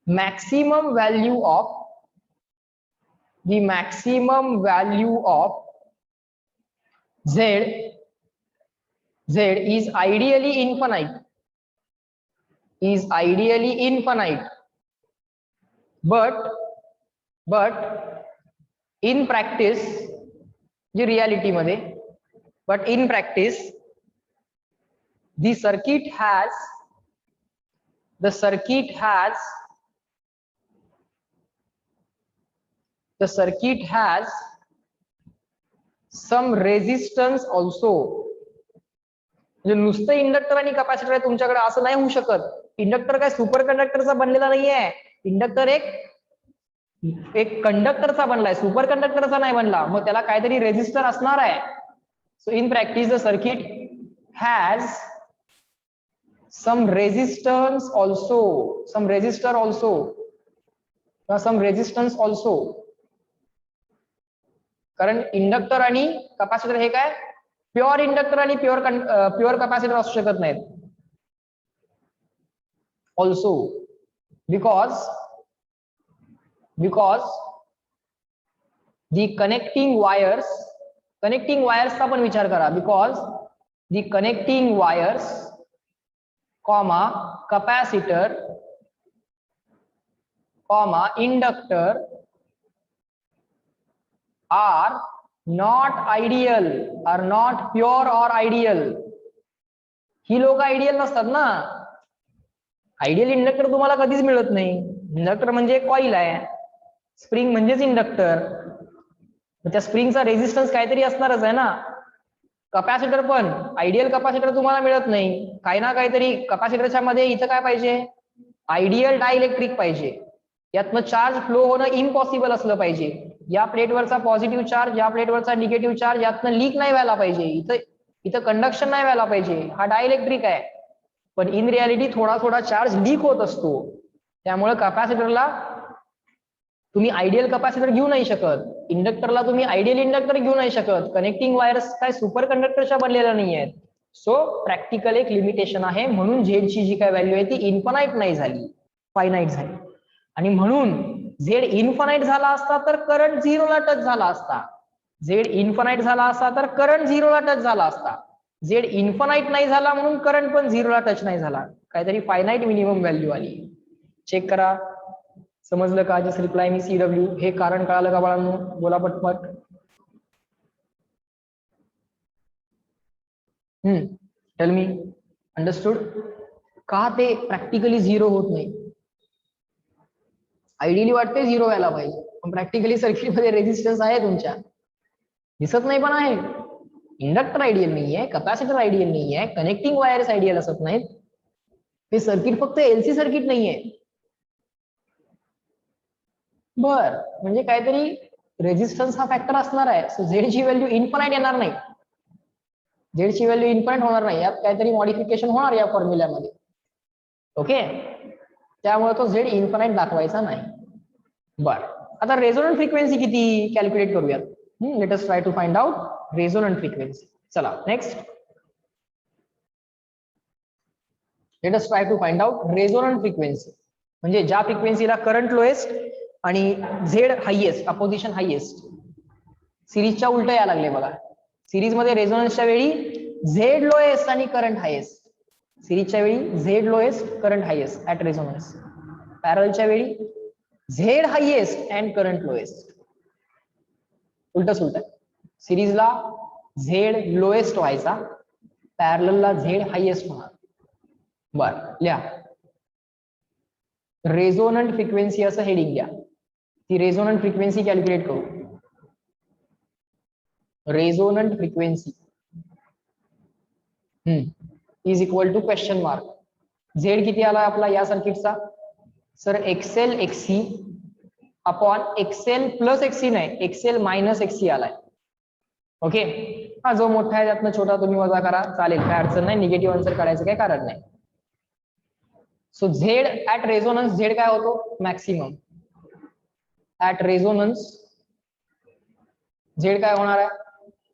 maximum value of z is ideally infinite, but in practice, जी रियालिटी मध्ये, but in practice the circuit has some resistance also. म्हणजे नुसतं इंडक्टर आणि कॅपॅसिटर आहे तुमच्याकडे असं नाही होऊ शकत. इंडक्टर काय सुपर कंडक्टरचा बनलेला नाहीये. इंडक्टर एक कंडक्टरचा बनलाय, सुपर कंडक्टरचा नाही बनला. मग त्याला काहीतरी रेजिस्टर असणार आहे. So in practice the circuit has some resistance also, कारण इंडक्टर आणि कॅपॅसिटर हे काय प्युअर इंडक्टर आणि प्युअर कॅपॅसिटर असू शकत नाहीत. Also because the connecting wires चा पण विचार करा. Because the connecting wires, capacitor, inductor are not pure or ideal. ही लोक आयडियल नसतात ना. आयडियल इंडक्टर तुम्हाला कधीच मिळत नाही. इंडक्टर म्हणजे कॉईल आहे, स्प्रिंग म्हणजेच इंडक्टर. त्या स्प्रिंगचा रेजिस्टन्स काहीतरी असणारच आहे ना. कॅपॅसिटर पण आयडियल कॅपॅसिटर तुम्हाला मिळत नाही. काही ना काहीतरी कॅपॅसिटरच्या मध्ये इथं काय पाहिजे, आयडियल डायइलेक्ट्रिक पाहिजे. यातनं चार्ज फ्लो होणं इम्पॉसिबल असलं पाहिजे. या प्लेटवरचा पॉझिटिव्ह चार्ज, या प्लेटवरचा निगेटिव्ह चार्ज यातनं लीक नाही व्हायला पाहिजे. इथं कंडक्शन नाही व्हायला पाहिजे. हा डायइलेक्ट्रिक आहे. पण इन रियालिटी थोडा चार्ज लीक होत असतो. त्यामुळे कॅपॅसिटरला तुम्ही आयडियल कॅपॅसिटर घेऊ नाही शकत. इंडक्टरला तुम्ही आयडियल इंडक्टर घेऊ नाही शकत. कनेक्टिंग वायर्स काय सुपर कंडक्टरच्या बनलेल्या नाही आहेत. सो प्रॅक्टिकल एक लिमिटेशन आहे. म्हणून झेडची जी काय व्हॅल्यू आहे ती इन्फानाइट नाही झाली, फायनाइट झाली. आणि म्हणून झेड इन्फानाइट झाला असता तर करंट झिरोला टच झाला असता. झेड इन्फानाइट झाला असता तर करंट झिरोला टच झाला असता. झेड इन्फानाइट नाही झाला म्हणून करंट पण झिरोला टच नाही झाला. काहीतरी फायनाइट मिनिमम व्हॅल्यू आली. चेक करा. समजलं का? Just reply me CW. हे कारण कळालं का बाळांनो? बोला पटपट. Tell me. अंडरस्टूड? का ते प्रॅक्टिकली झिरो होत नाही? आयडियली वाटते झिरो व्हायला पाहिजे, पण प्रॅक्टिकली सर्किट मध्ये रेजिस्टन्स आहे तुमच्या, दिसत नाही पण आहे. इंडक्टर आयडियल नाहीये, कॅपॅसिटर आयडियल नाहीये, कनेक्टिंग वायर्स आयडियल असत नाहीत. हे सर्किट फक्त LC सर्किट नाहीये. बर, म्हणजे काहीतरी रेजिस्टन्स हा फॅक्टर असणार आहे. सो झेडची व्हॅल्यू इन्फानाइट येणार नाही. झेडची व्हॅल्यू इन्फानाइट होणार नाही. यात काहीतरी मॉडिफिकेशन होणार या फॉर्म्युल्यामध्ये. ओके, त्यामुळे तो झेड इन्फानाइट दाखवायचा नाही. बर, आता रेझोनंट फ्रिक्वेन्सी किती कॅल्क्युलेट करूयात. Let us try to find out resonant frequency. चला next. Let us try to find out resonant frequency. म्हणजे ज्या फ्रिक्वेन्सीला करंट लोएस्ट आणि झेड हायेस्ट, अपोजिशन हायेस्ट. सिरीजच्या उलट या लागले बघा. सिरीज मध्ये रेझोनन्सच्या वेळी झेड लोएस्ट आणि करंट हायेस्ट. सिरीजच्या वेळी Z lowest, current highest at resonance. पॅरलच्या वेळी Z highest and current lowest. उलट सुलट. सिरीजला झेड लोएस्ट व्हायचा, पॅरलला झेड हायेस्ट होणार. बर, लिहा. रेझोनंट फ्रिक्वेन्सी असं हेडिंग द्या. ती रेझोनंट फ्रिक्वेन्सी कॅल्क्युलेट करू. Resonant frequency is equal to question mark. Z किती आला आपला या सर्किटचा? Sir XL XC upon XL plus XC नाही, एक्सेल मायनस एक्सी आलाय. ओके, हा जो मोठा आहे त्यातनं छोटा तुम्ही वजा करा, चालेल, काय अडचण नाही. निगेटिव्ह आन्सर काढायचं काही कारण नाही. So Z at resonance, Z काय होतो मॅक्सिमम ऍट रेझोनन्स, झेड काय होणार आहे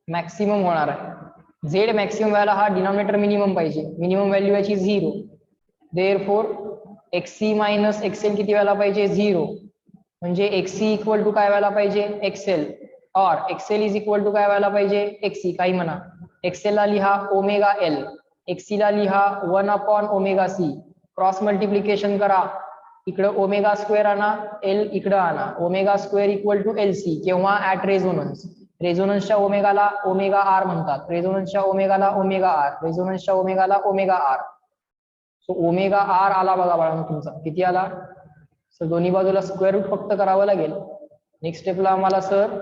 मॅक्सिमम होणार आहे. झेड मॅक्सिमम व्हायला हा डिनॉमिनेटर मिनिमम पाहिजे, मिनिमम व्हॅल्यू याची 0. देअरफॉर एक्ससी मायनस एक्सएल किती व्हायला पाहिजे 0, म्हणजे एक्ससी इक्वल टू काय व्हायला पाहिजे एक्सएल, और एक्सएल इज इक्वल टू काय व्हायला पाहिजे एक्ससी, काही म्हणा. एक्सएल ला लिहा ओमेगा एल, एक्ससी ला लिहा 1 ओमेगा सी, क्रॉस मल्टिप्लिकेशन करा, इकडे ओमेगा स्क्वेअर आणा, एल इकडे आणा, omega square equal to L C. केव्हा ऍट रेझोनन्स, रेझोनन्सच्या ओमेगाला ओमेगा आर म्हणतात, रेझोनन्सच्या ओमेगाला ओमेगा आर, रेझोनन्सच्या ओमेगाला omega R. So omega R आला बघा बाळांनो तुमचा, किती आला. सर दोन्ही बाजूला स्क्वेअर रूट फक्त करावं लागेल. नेक्स्ट स्टेपला आम्हाला सर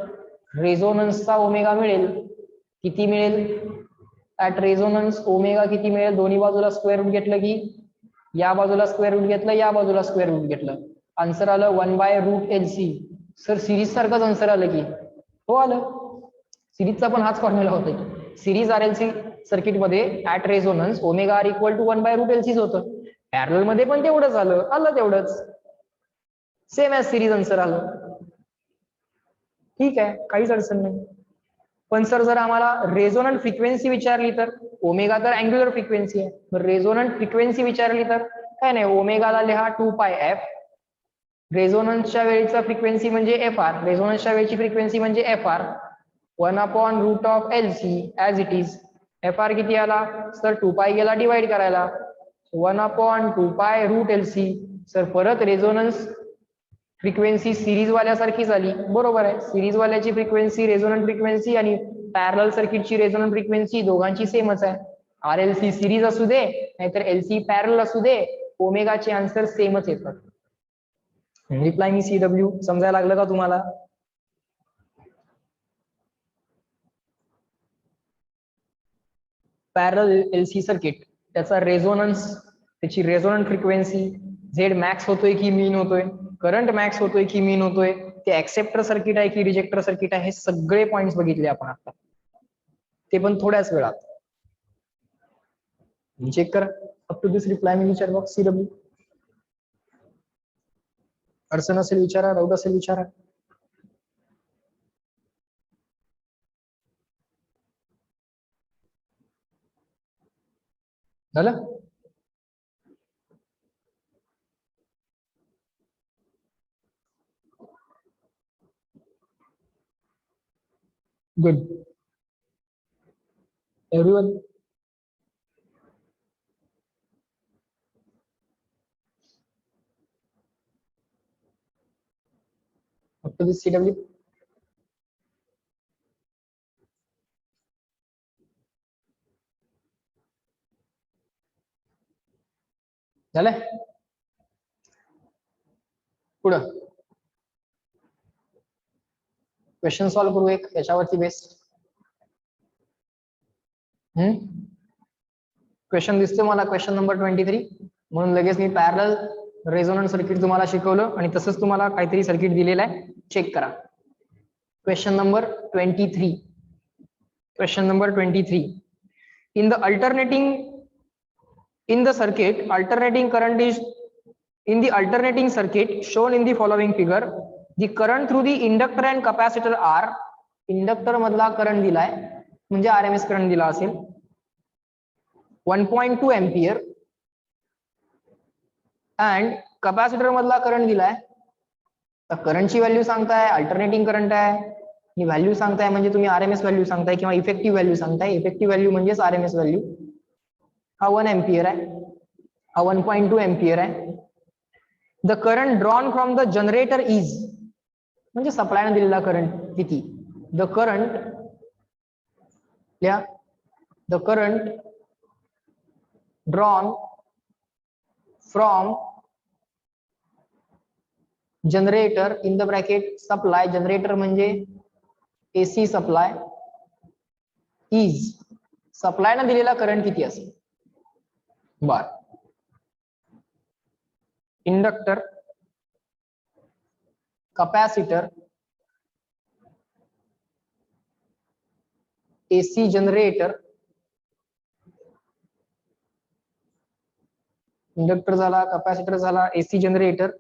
रेझोनन्सचा ओमेगा मिळेल, किती मिळेल ऍट रेझोनन्स ओमेगा किती मिळेल, दोन्ही बाजूला स्क्वेअर रूट घेतलं की, या बाजूला स्क्वेअर रूट घेतलं, या बाजूला स्क्वेअर रूट घेतलं, आन्सर आलं 1/√LC. सर सिरीज सारखंच आन्सर आलं की, हो आलं. सिरीजचा पण हाच फॉर्म्युला होता की, सिरीज RLC सर्किट मध्ये at resonance omega R equal to 1/√LC होतं. पॅरलल मध्ये पण तेवढंच आलं तेवढंच, सेम ऍज सिरीज आन्सर आलं. ठीक आहे, काहीच अडचण नाही. पण सर जर आम्हाला रेझोनंट फ्रिक्वेन्सी विचारली तर, ओमेगा तर अँग्युलर फ्रिक्वेन्सी आहे, रेझोनंट फ्रिक्वेन्सी विचारली तर काय नाही, ओमेगाला लिहा 2πf, रेझोनन्सच्या वेळीचा फ्रिक्वेन्सी म्हणजे FR, रेझोनन्सच्या वेळीची फ्रिक्वेन्सी म्हणजे FR 1/√LC as it is. FR किती आला सर 2π गेला डिवाइड करायला, 1/2π√LC. सर परत रेझोनन्स फ्रिक्वेन्सी सिरीज वाल्यासारखी झाली, बरोबर आहे. सिरीज वाल्याची फ्रिक्वेन्सी रेझोनंट फ्रिक्वेन्सी आणि पॅरलल सर्किटची रेझोनंट फ्रिक्वेन्सी दोघांची सेमच आहे. RLC सिरीज असू दे नाहीतर LC पॅरलल असू दे, ओमेगाचे आन्सर सेमच येतात. Reply me CW. समजायला लागलं का तुम्हाला. पॅरलल LC सर्किट, त्याचा रेझोनन्स, त्याची रेझोनंट फ्रिक्वेन्सी, झेड मॅक्स होतोय की मीन होतोय, करंट मॅक्स होतोय की मीन होतोय, ते ऍक्सेप्टर सर्किट आहे की रिजेक्टर सर्किट आहे, हे सगळे पॉइंट्स बघितले आपण आता, ते पण थोड्याच वेळात. चेक करा. अप टू दिस रिप्लाय मी विचार बॉक्स CW. अडचण असेल विचारा, डाऊट असेल विचारा. झालं. Good. Everyone. Up to this CW. झालंय. पुढं क्वेश्चन सॉल्व्ह करू एक याच्यावरती बेस्ड. क्वेश्चन दिसते मला, क्वेश्चन नंबर 23, म्हणून लगेच मी पॅरलल रेझोनंट सर्किट तुम्हाला शिकवलं आणि तसंच तुम्हाला काहीतरी सर्किट दिलेलं आहे, चेक करा. Question number 23. Question number 23. In the circuit, alternating current is in the alternating circuit shown in the following figure. The current through the inductor and capacitor are, inductor मधला करंट दिलाय म्हणजे RMS करंट दिला असेल 1.2 एम्पियर, अँड कॅपॅसिटर मधला करंट दिलाय, तर करंटची व्हॅल्यू सांगताय, अल्टरनेटिंग करंट आहे, ही व्हॅल्यू सांगताय म्हणजे तुम्ही RMS व्हॅल्यू सांगताय किंवा इफेक्टिव्ह व्हॅल्यू सांगताय. इफेक्टिव्ह व्हॅल्यू म्हणजेच RMS व्हॅल्यू. हा 1 एम्पियर आहे, हा 1.2 एम्पियर आहे. The current drawn from the generator is, म्हणजे सप्लायने दिलेला करंट किती. द करंट या the current drawn from generator in the bracket supply, generator म्हणजे AC सप्लाय, इज, सप्लायने दिलेला करंट किती असेल. बर, inductor, capacitor, AC generator, inductor झाला, कॅपॅसिटर झाला, एसी जनरेटर.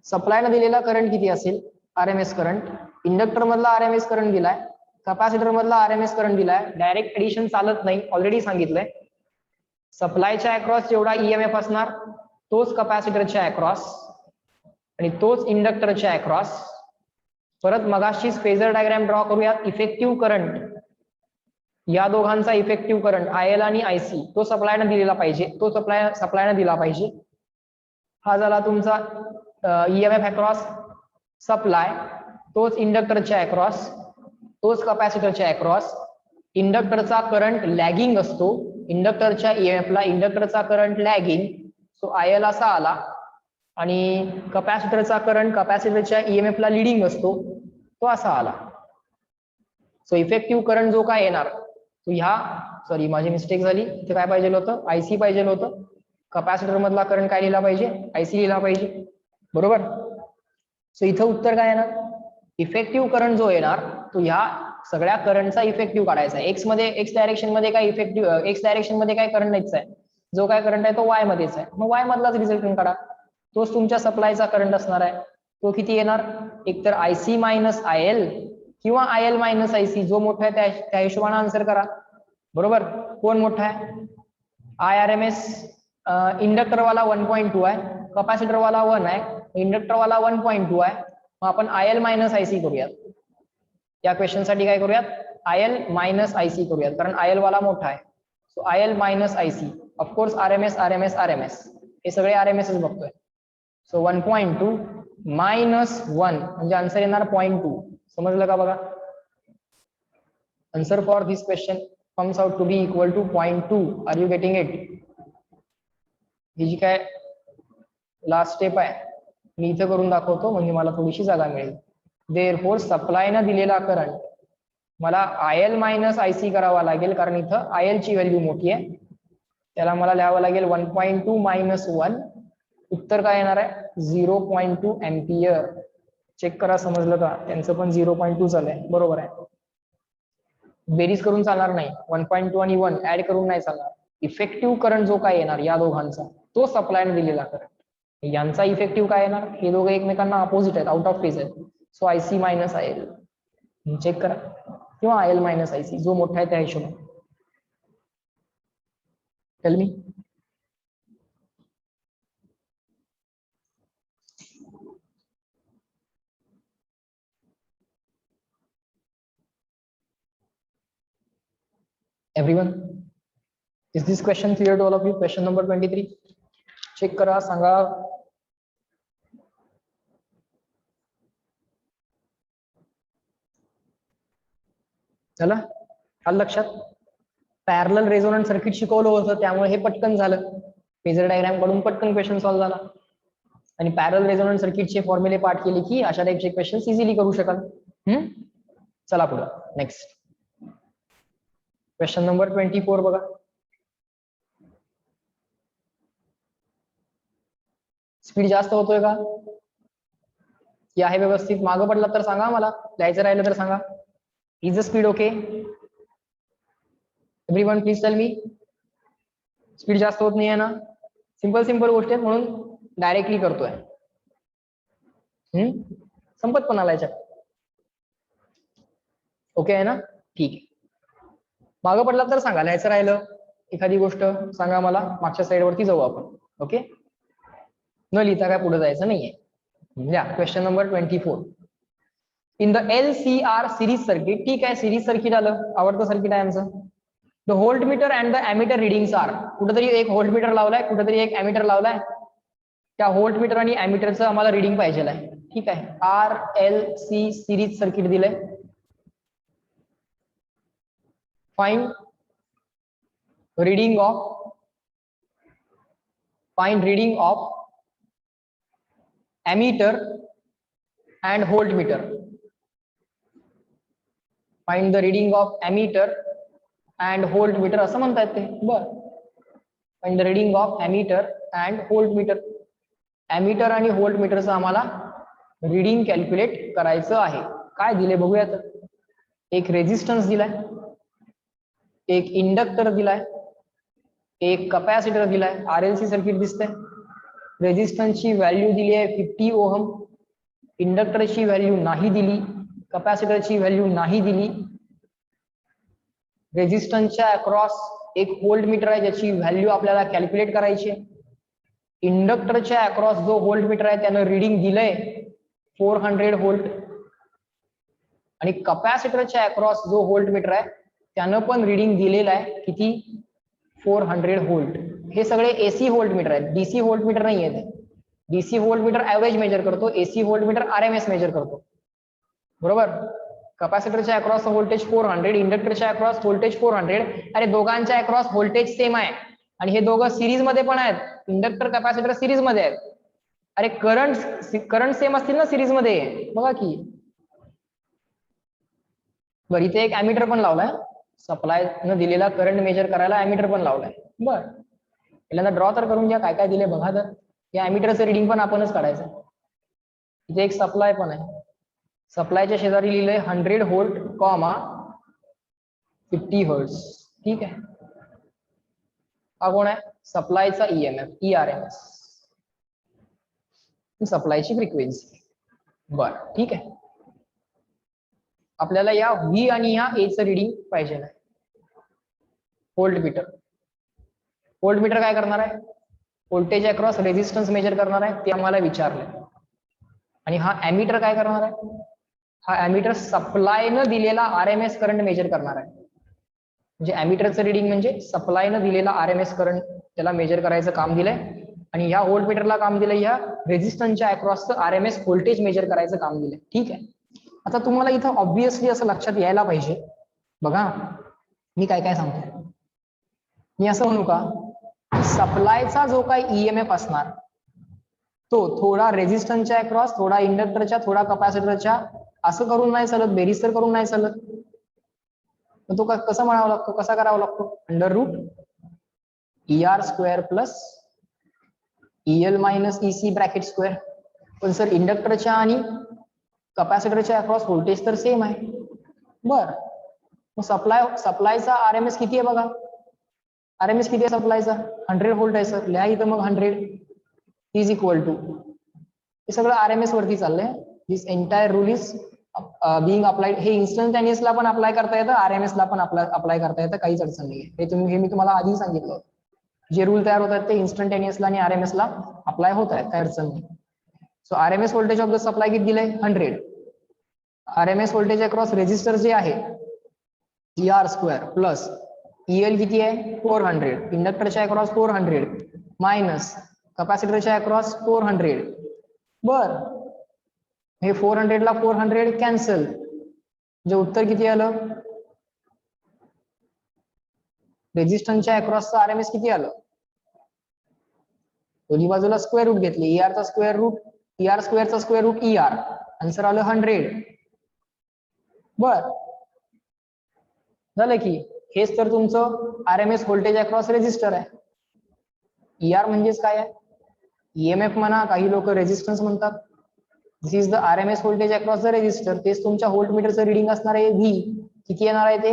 सप्लायला दिलेला करंट किती असेल? RMS current. इंडक्टर मधला आरएमएस करंट दिलाय, कॅपॅसिटर मधला आरएमएस करंट दिलाय. डायरेक्ट एडिशन चालत नाही, ऑलरेडी सांगितलंय. सप्लायच्या अक्रॉस जेवढा ईएमएफ असणार तोच कॅपॅसिटरच्या अक्रॉस आणि तोच इंडक्टरच्या अक्रॉस. परत मगाशी फेजर डायग्राम ड्रॉ करूयात. इफेक्टिव्ह करंट, या दोघांचा इफेक्टिव्ह करंट आयएल आणि आयसी तो सप्लायनं दिलेला पाहिजे, तो सप्लायनं दिला पाहिजे. हा झाला तुमचा ईएमएफ अक्रॉस सप्लाय, तोच इंडक्टरच्या अक्रॉस, तोच कॅपॅसिटरच्या अक्रॉस. इंडक्टरचा करंट लॅगिंग असतो, इंडक्टरच्या ईएमएफ ला इंडक्टरचा करंट लॅगिंग, सो आयएल असा आला. आणि कॅपॅसिटरचा करंट कॅपॅसिटरच्या ईएमएफ ला लिडिंग असतो, तो असा आला. सो इफेक्टिव्ह करंट जो काय येणार तो ह्या, सॉरी माझी मिस्टेक झाली, इथे काय पाहिजे होतं? आयसी पाहिजे होतं. कॅपॅसिटर मधला करंट काय लिहिला पाहिजे? आयसी लिहिला पाहिजे, बरोबर. सो इथं उत्तर काय येणार? इफेक्टिव्ह करंट जो येणार तो ह्या सगळ्या करंटचा इफेक्टिव्ह काढायचा आहे. एक्स डायरेक्शन मध्ये काय इफेक्टिव्ह, एक्स डायरेक्शन मध्ये काय करंट नाहीच आहे, जो काय करंट आहे तो वाय मध्येच आहे. मग वाय मधलाच रिझल्टंट काढा, तोच तुमच्या सप्लायचा करंट असणार आहे. तो किती येणार? एकतर आयसी मायनस आयएल किंवा आयएल मायनस आयसी, जो मोठा आहे त्या हिशोबाने आन्सर करा, बरोबर. कोण मोठा आहे? I R M S inductor वाला 1.2 आहे, कॅपॅसिटर वाला 1 आहे, इंडक्टर वाला 1.2 आहे. मग आपण आयएल मायनस आयसी करूयात. या क्वेश्चन साठी काय करूयात? आयएल मायनस आयसी करूयात, कारण आयएल वाला मोठा आहे. So IL minus IC, of course RMS RMS RMS, हे सगळे आरएमएस बघतोय. सो 1.2 मायनस 1 म्हणजे आन्सर येणार 0.2. समजलं का? बघा, answer for this question comes out to be equal to 0.2. Are you getting it? ही जी काय लास्ट स्टेप आहे मी इथे करून दाखवतो म्हणजे मला थोडीशी जागा मिळेल. देअरफॉर सप्लायनं दिलेला करंट मला आयएल मायनस आयसी करावा लागेल, कारण इथं आयएल ची व्हॅल्यू मोठी आहे. त्याला मला लिहावं लागेल 1.2 मायनस 1. उत्तर काय येणार आहे? 0.2 एम्पियर. चेक करा, समजलं का? त्यांचं पण 0.2 झालंय, बरोबर आहे. बेरीज करून चालणार नाही, 1.2 आणि 1 ऍड करून नाही चालणार. इफेक्टिव्ह करंट जो काय येणार या दोघांचा तो सप्लायने दिलेला करंट, यांचा इफेक्टिव्ह काय येणार? हे दोघे एकमेकांना अपोजिट आहेत, आउट ऑफ फेज आहेत. So IC minus IL check करा, किंवा आयएल मायनस आयसी, जो मोठा आहे त्या हिशोबाने. Tell me. Everyone, is this question clear to all of you? Question number 23. Check करा, सांगा. झालं? आलं लक्षात? पॅरलल रेझोनंट सर्किट शिकवलं होतं, त्यामुळे हे पटकन झालं. फेजर डायग्राम कडून पटकन क्वेश्चन सॉल्व्ह झाला. आणि पॅरलल रेझोनंट सर्किटचे फॉर्म्युले पाठ केले की अशा टाइपचे क्वेश्चन इझिली करू शकाल. चला पुढे, नेक्स्ट क्वेश्चन नंबर 24 बघा. स्पीड जास्त होतोय का? की आहे व्यवस्थित? मागं पडला तर सांगा, मला लिहायचं राहिलं तर सांगा. Is the speed okay? Everyone please tell me. Speed जास्त होत नाही आहे ना? सिंपल सिंपल गोष्ट आहे म्हणून डायरेक्टली करतोय. संपत पण आला याच्यात. ओके आहे ना? ठीक आहे. मागं पडला तर सांगा, लिहायचं राहिलं एखादी गोष्ट सांगा मला, मागच्या साईड वरती जाऊ आपण. ओके, न लिहिता काय पुढे जायचं नाहीये. Question number 24. In the LCR series circuit, ठीक आहे सिरीज सर्किट आलं, आवडतं सर्किट आहे आमचं. The voltmeter and the ammeter readings are, कुठेतरी एक व्होल्ट मीटर लावलाय, कुठेतरी एक एमीटर लावलाय. त्या व्होल्ट मीटर आणि एमीटरचं आम्हाला रिडिंग पाहिजे आहे. ठीक आहे, RLC सिरीज सर्किट दिलंय. Find reading of ammeter and voltmeter. Find the reading of ammeter and voltmeter असं म्हणता येते. बर, find the reading of ammeter and voltmeter. Ammeter आणि व्होल्टमीटरचं आम्हाला रीडिंग कॅल्क्युलेट करायचं आहे. काय दिले बघूयात. एक रेजिस्टन्स दिलाय, एक इंडक्टर दिलाय एक कपॅसिटर दिलाय, RLC सर्किट दिसतंय, रेझिस्टन्सची व्हॅल्यू दिली आहे 50 ओहम, इंडक्टरची व्हॅल्यू नाही दिली, कपॅसिटरची व्हॅल्यू नाही दिली, रेझिस्टन्सच्या अक्रॉस एक व्होल्ट मीटर आहे ज्याची व्हॅल्यू आपल्याला कॅल्क्युलेट करायची आहे, इंडक्टरच्या अक्रॉस जो व्होल्ट मीटर आहे त्यानं रिडिंग दिलंय 400 व्होल्ट, आणि कपॅसिटरच्या अक्रॉस जो व्होल्ट मीटर आहे त्यानं पण रिडिंग दिलेला आहे किती, 400 व्होल्ट. हे सगळे एसी व्होल्ट मीटर आहेत, डीसी व्होल्ट मीटर नाही आहे. DC voltmeter average measure करतो, AC voltmeter RMS measure करतो, बरोबर. कपॅसिटरच्या अक्रॉस व्होल्टेज 400, इंडक्टरच्या अक्रॉस व्होल्टेज 400. अरे दोघांच्या अक्रॉस व्होल्टेज सेम आहे आणि हे दोघं सिरीज मध्ये पण आहेत, इंडक्टर कपॅसिटर सिरीज मध्ये आहेत. अरे करंट सेम असतील ना सिरीज मध्ये, बघा की. बरं, इथे एक अॅमीटर पण लावलाय, सप्लाय न दिलेला करंट मेजर करायला अॅमीटर पण लावलाय. बर, पहिल्यांदा ड्रॉ तर करून घ्या काय काय दिले बघा. तर या अॅमीटरचं रिडिंग पण आपणच काढायचं. इथे एक सप्लाय पण आहे, सप्लायच्या शेजारी लिहिलंय 100 व्होल्ट कॉमा 50 हर्ट्ज. ठीक आहे, हा कोण आहे, सप्लायचा EMF ERMS, सप्लायची फ्रिक्वेन्सी. बर, ठीक आहे. आपल्याला या व्ही आणि या ए चं रिडिंग पाहिजे नाही. व्होल्ट मीटर, व्होल्ट मीटर काय करणार आहे, व्होल्टेज अक्रॉस रेझिस्टन्स मेजर करणार आहे, ते आम्हाला विचारलंय. आणि हा अॅमीटर काय करणार आहे, हा अॅमीटर सप्लायनं दिलेला RMS करंट मेजर करणार आहे. म्हणजे अॅमीटरचं रिडिंग म्हणजे सप्लायनं दिलेला RMS करंट त्याला मेजर करायचं काम दिलंय, आणि ह्या व्होल्ट मीटरला काम दिलंय ह्या रेझिस्टन्सच्या अक्रॉसचं RMS व्होल्टेज मेजर करायचं काम दिलंय. ठीक आहे. आता तुम्हाला इथं ऑब्विसली असं लक्षात यायला पाहिजे, बघा मी काय काय सांगतो. मी असं म्हणू का, सप्लायचा जो काही EMF असणार तो थोडा रेझिस्टन्सच्या अक्रॉस, थोडा इंडक्टरच्या, थोडा कपॅसिटरच्या, असं करून नाही चालत, बेरीज तर करून नाही चालत. तो कसा म्हणावा लागतो, कसा करावा लागतो, √ ER² plus EL minus EC bracket square. पण सर इंडक्टरच्या आणि कपॅसिटरच्या अक्रॉस व्होल्टेज तर सेम आहे. बर, मग सप्लायचा RMS किती आहे बघा, RMS किती आहे सप्लायचा, 100 व्होल्ट आहे सर. लिहा इथं मग 100 इज इक्वल टू, हे सगळं RMS वरती चाललंय. This entire rule is being applied. हे इन्स्टंटेनियसला पण अप्लाय करता येतं, RMS ला पण अप्लाय करता येतं, काहीच अडचण नाही. हे मी तुम्हाला आधी सांगितलं, जे रूल तयार होतात ते इन्स्टंटेनियसला आणि RMS ला अप्लाय होत आहेत, काही अडचण नाही. So RMS voltage of the supply किती दिलंय, 100. RMS व्होल्टेज अक्रॉस रेझिस्टर जे आहे ER² प्लस EL किती आहे 400, इंडक्टरच्या अक्रॉस 400 मायनस कपॅसिटरच्या अक्रॉस 400. बर, हे 400 ला 400 कॅन्सल, म्हणजे उत्तर किती आलं, रेझिस्टन्सच्या अक्रॉसचं RMS किती आलं, दोन्ही बाजूला स्क्वेअर रूट घेतले, ER चा स्क्वेअर रूट ER² चा स्क्वेअर रूट ER, आन्सर आलं 100. बर, झालं की. हेच तर तुमचं RMS व्होल्टेज अक्रॉस रेझिस्टर आहे. ER म्हणजेच काय आहे, EMF म्हणा, काही लोक रेझिस्टन्स म्हणतात. This is the RMS voltage across the resistor. तेच तुमच्या व्होल्ट मीटरचं रिडिंग असणार आहे V. किती येणार आहे ते,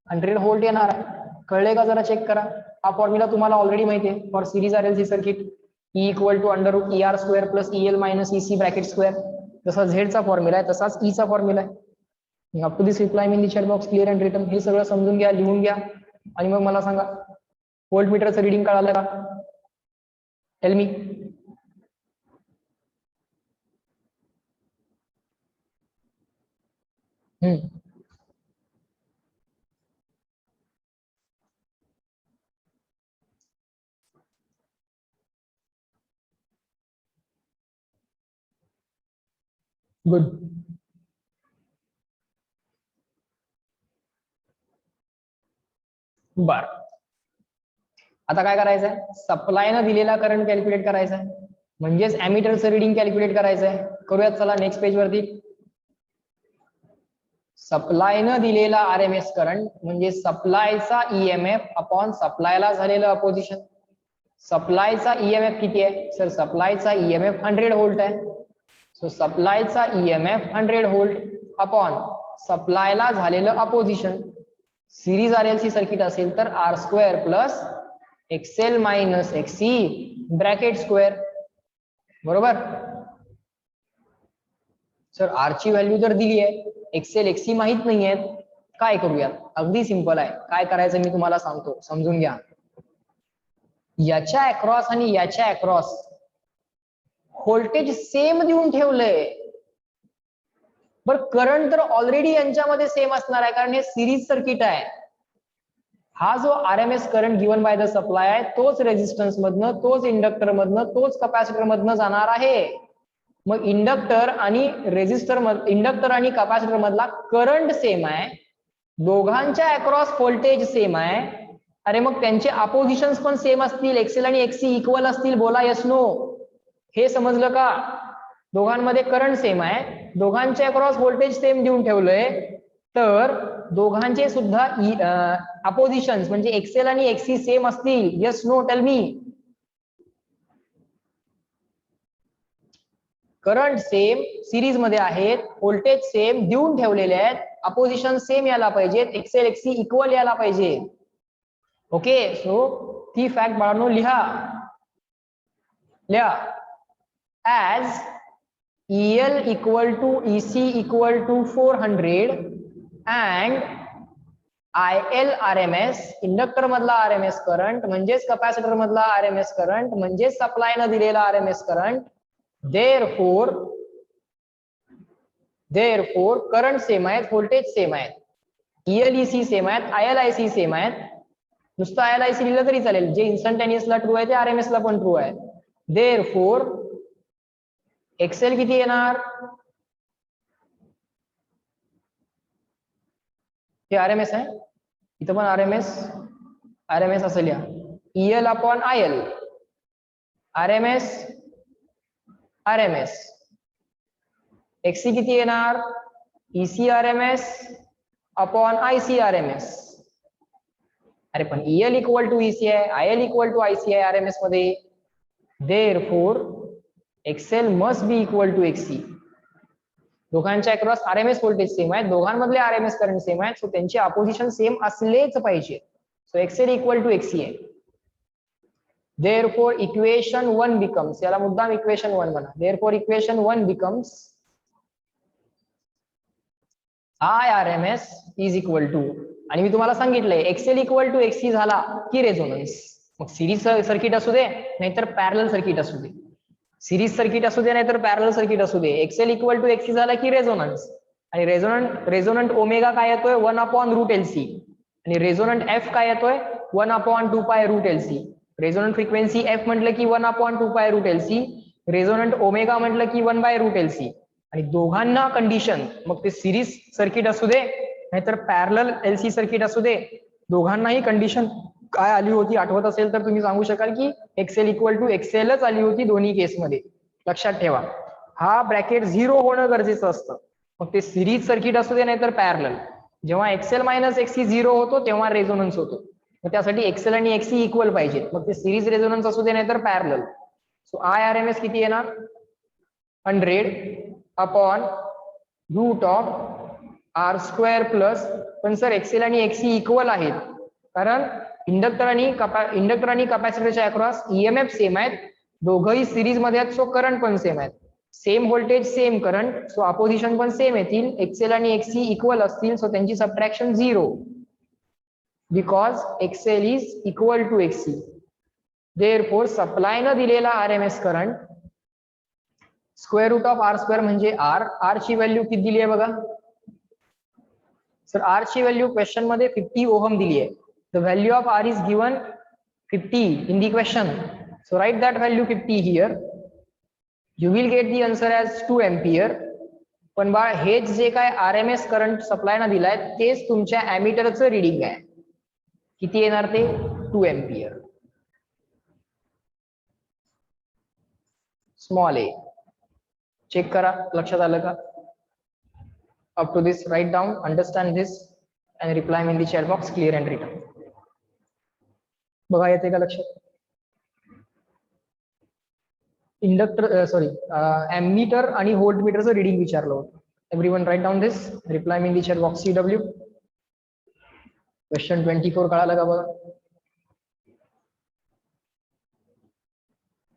100 व्होल्ट येणार आहे. कळले का, जरा चेक करा. हा फॉर्म्युला तुम्हाला ऑलरेडी माहिती आहे for series RLC circuit, E equal to √ER² plus EL minus EC bracket square. जसा Z चा फॉर्म्युला आहे तसाच E चा फॉर्म्युला आहे. Up to this reply in the chat box clear and written. हे सगळं समजून घ्या, लिहून घ्या, आणि मग मला सांगा व्होल्ट मीटरचं रिडिंग कळालं का, टेल मी. गुड. बर, आता काय करायचंय, सप्लायनं दिलेला करंट कॅल्क्युलेट करायचा आहे, म्हणजेच अॅमीटरचं रिडिंग कॅल्क्युलेट करायचं आहे. करूयात, चला नेक्स्ट पेज वरती. सप्लायनं दिलेला RMS करंट म्हणजे सप्लायचा EMF अपॉन सप्लायला झालेलं अपोजिशन. सप्लायचा EMF किती आहे सर, सप्लायचा EMF 100 व्होल्ट आहे. सो सप्लायचा EMF 100 व्होल्ट अपॉन सप्लायला झालेलं अपोजिशन. सिरीज RLC सर्किट असेल तर R² plus XL minus XE bracket square, बरोबर. सर आर ची व्हॅल्यू जर दिली आहे, एक्सएल एक्सई माहित नाहीये, काय करूयात? अगदी सिंपल आहे. काय करायचं मी तुम्हाला सांगतो, समजून घ्या. याच्या अक्रॉस आणि याच्या अक्रॉस व्होल्टेज सेम देऊन ठेवलंय. बरं, करंट तर ऑलरेडी यांच्यामध्ये सेम असणार आहे, कारण हे सिरीज सर्किट आहे. हा जो RMS current given by the supply आहे, तोच रेझिस्टन्स मधनं, तोच इंडक्टर मधनं, तोच कपॅसिटर मधनं जाणार आहे. मग इंडक्टर आणि इंडक्टर आणि कपॅसिटर मधला करंट सेम आहे, दोघांच्या अक्रॉस व्होल्टेज सेम आहे. अरे मग त्यांचे अपोजिशन्स पण सेम असतील, एक्सेल आणि एक्सी इक्वल असतील. बोला यस नो. हे समजलं का? दोघांमध्ये करंट सेम आहे, दोघांच्या अक्रॉस व्होल्टेज सेम देऊन ठेवलंय, तर दोघांचे सुद्धा अपोजिशन्स म्हणजे एक्सेल आणि एक्सी सेम असतील. Yes no, tell me. Current same series मध्ये आहेत, व्होल्टेज सेम देऊन ठेवलेले आहेत, अपोजिशन सेम यायला पाहिजेत, एक्सेल एक्सी इक्वल यायला पाहिजे. ओके, सो ती फॅक्ट बाळांनो लिहा. As EL equal to EC equal to 400 and IL RMS, inductor मधला RMS करंट म्हणजेच कपॅसिटर मधला RMS करंट म्हणजेच सप्लाय न दिलेला RMS current. therefore current same आहेत, व्होल्टेज सेम आहेत, ELEC सेम आहेत, ILIC सेम आहेत. नुसतं ILIC लिहिलं तरी चालेल, जे इन्स्टंटेनियसला ट्रू आहे ते RMS ला पण ट्रू आहे. therefore एक्सेल किती येणार? हे आरएमएस आहे, इथं पण आरएमएस असेल या. EL upon IL, RMS. XC किती येणार? EC RMS upon IC RMS. अरे पण EL इक्वल टू EC आहे, IL इक्वल टू IC आहे आरएमएस मध्ये. therefore XL must be equal to XC. दोघांच्या अक्रॉस आरएमएस व्होल्टेज सेम आहे, दोघांमधले आरएमएस करंट सेम आहे, सो त्यांचे अपोजिशन सेम असलेच पाहिजे. सो एक्सेल इक्वल टू एक्सी आहे. therefore इक्वेशन 1 बिकम्स, याला मुद्दाम इक्वेशन 1 म्हणा. therefore equation 1 becomes IRMS is equal to, आणि मी तुम्हाला सांगितलंय एक्सेल इक्वल टू एक्सी झाला की रेझोनन्स. मग सिरीज सर्किट असू दे नाहीतर पॅरलल सर्किट असू दे, सिरीज सर्किट असू दे नाहीतर पॅरलल सर्किट असू दे, एक्सेल इक्वल टू एक्सी झाला की रेझोनन्स. आणि रेझोनंट ओमेगा काय येतोय? 1 अपॉन रूट LC. आणि रेझोनंट एफ काय येतोय? 1 upon 2 pi root LC. Resonant frequency F म्हटलं की 1 upon 2 pi root LC, resonant omega म्हटलं की 1 बाय रूट LC. आणि दोघांना कंडिशन, मग ते सिरीज सर्किट असू दे नाहीतर पॅरलल LC सर्किट असू दे, दोघांनाही कंडिशन काय आली होती आठवत असेल तर तुम्ही सांगू शकाल की एक्सेल इक्वल टू एक्सेलच आली होती दोन्ही केसमध्ये. लक्षात ठेवा, हा ब्रॅकेट 0 होणं गरजेचं असतं. मग ते सिरीज सर्किट असू दे नाहीतर पॅरलल. जेव्हा एक्सेल मायनस एक्सी 0 होतो तेव्हा रेझोनन्स होतो. मग त्यासाठी एक्सेल आणि एक्सी इक्वल पाहिजेत, मग ते सिरीज रेझोनन्स असू दे नाहीतर पॅरलल. सो IRMS किती येणार? 100 upon root of R square plus, पण सर एक्सेल आणि एक्सी इक्वल आहेत कारण इंडक्टर आणि कपॅसिटरच्या अक्रॉस EMF सेम आहेत, दोघंही सिरीज मध्ये आहेत, सो करंट पण सेम आहेत. Same voltage same current, so opposition पण सेम येतील. एक्सेल आणि एक्सी इक्वल असतील, सो त्यांची subtraction 0 because XL is equal to XC. Therefore supply न दिलेला RMS current square root of R square म्हणजे R ची व्हॅल्यू किती दिली आहे बघा सर. R ची व्हॅल्यू क्वेश्चन मध्ये 50 ओहम दिली आहे. The value of R is given 50 in the question. So write that value 50 here. You will get the answer as 2 ampere. पण बाळ हेच जे काय आरएमएस करंट सप्लाय ना दिलाय तेच तुमच्या ऍमीटरचं रीडिंग आहे. किती येणार ते? 2 एम्पियर. स्मॉल ए चेक करा, लक्षात आलं का? Up to this write down, understand this and reply in the chat box clear and return. बघा येते का लक्षात? इंडक्टर ॲमीटर आणि व्होल्ट मीटरचं रीडिंग विचारलं होतं. Everyone write down this, reply in the chat box CW. Question 24 कळालं का बघा?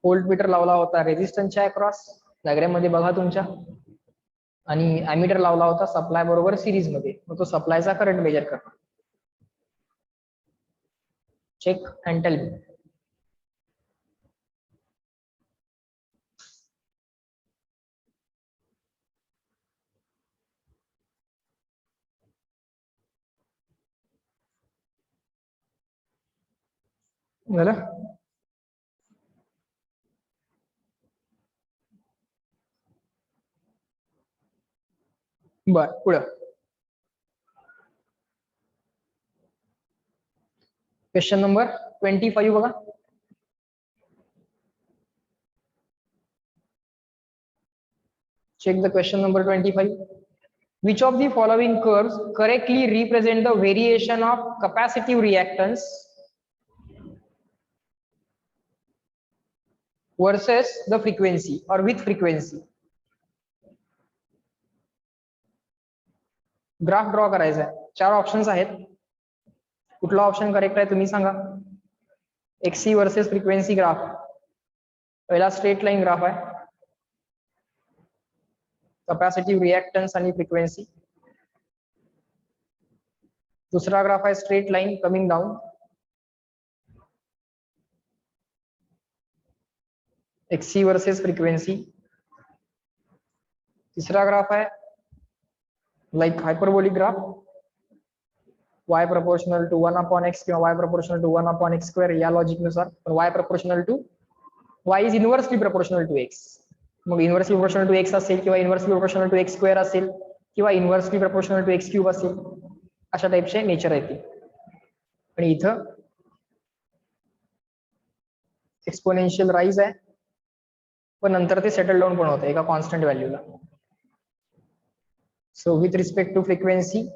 व्होल्टमीटर लावला होता रेझिस्टन्सच्या अक्रॉस, डायग्राम मध्ये बघा तुमच्या, आणि अॅमीटर लावला होता सप्लाय बरोबर सिरीज मध्ये, मग तो सप्लायचा करंट मेजर करणार. Check and tell me. झालं? बर, पुढं क्वेश्चन नंबर 25 बघा. Check the question number 25. Which of the following curves correctly represent the variation of capacitive reactance versus the frequency or with frequency? Graph draw करायचा आहे. 4 ऑप्शन्स आहेत. कुठला ऑप्शन करेक्ट आहे तुम्ही सांगा. एक्सी वर्सेस फ्रिक्वेन्सी ग्राफ. पहिला स्ट्रेट लाईन ग्राफ आहे. कॅपॅसिटिव्ह रिएक्टन्स आणि फ्रिक्वेन्सी. दुसरा ग्राफ आहे स्ट्रेट लाईन कमिंग डाऊन. एक्सी वर्सेस फ्रिक्वेन्सी. तिसरा ग्राफ आहे like hyperbolic graph, y proportional to 1/x किंवा y proportional to 1/x square या लॉजिक नुसार. y proportional to y is inversely proportional to x. मग इन्व्हर्सली प्रोपोर्शनल टू x असेल किंवा inversely proportional to x square असेल किंवा inversely proportional to x cube असेल, अशा टाइपचे नेचर आहे ती. आणि इथं एक्सपोनेन्शियल राईज आहे, पण नंतर ते सेटल डाऊन पण होतं एका कॉन्स्टंट व्हॅल्यूला. So with respect to frequency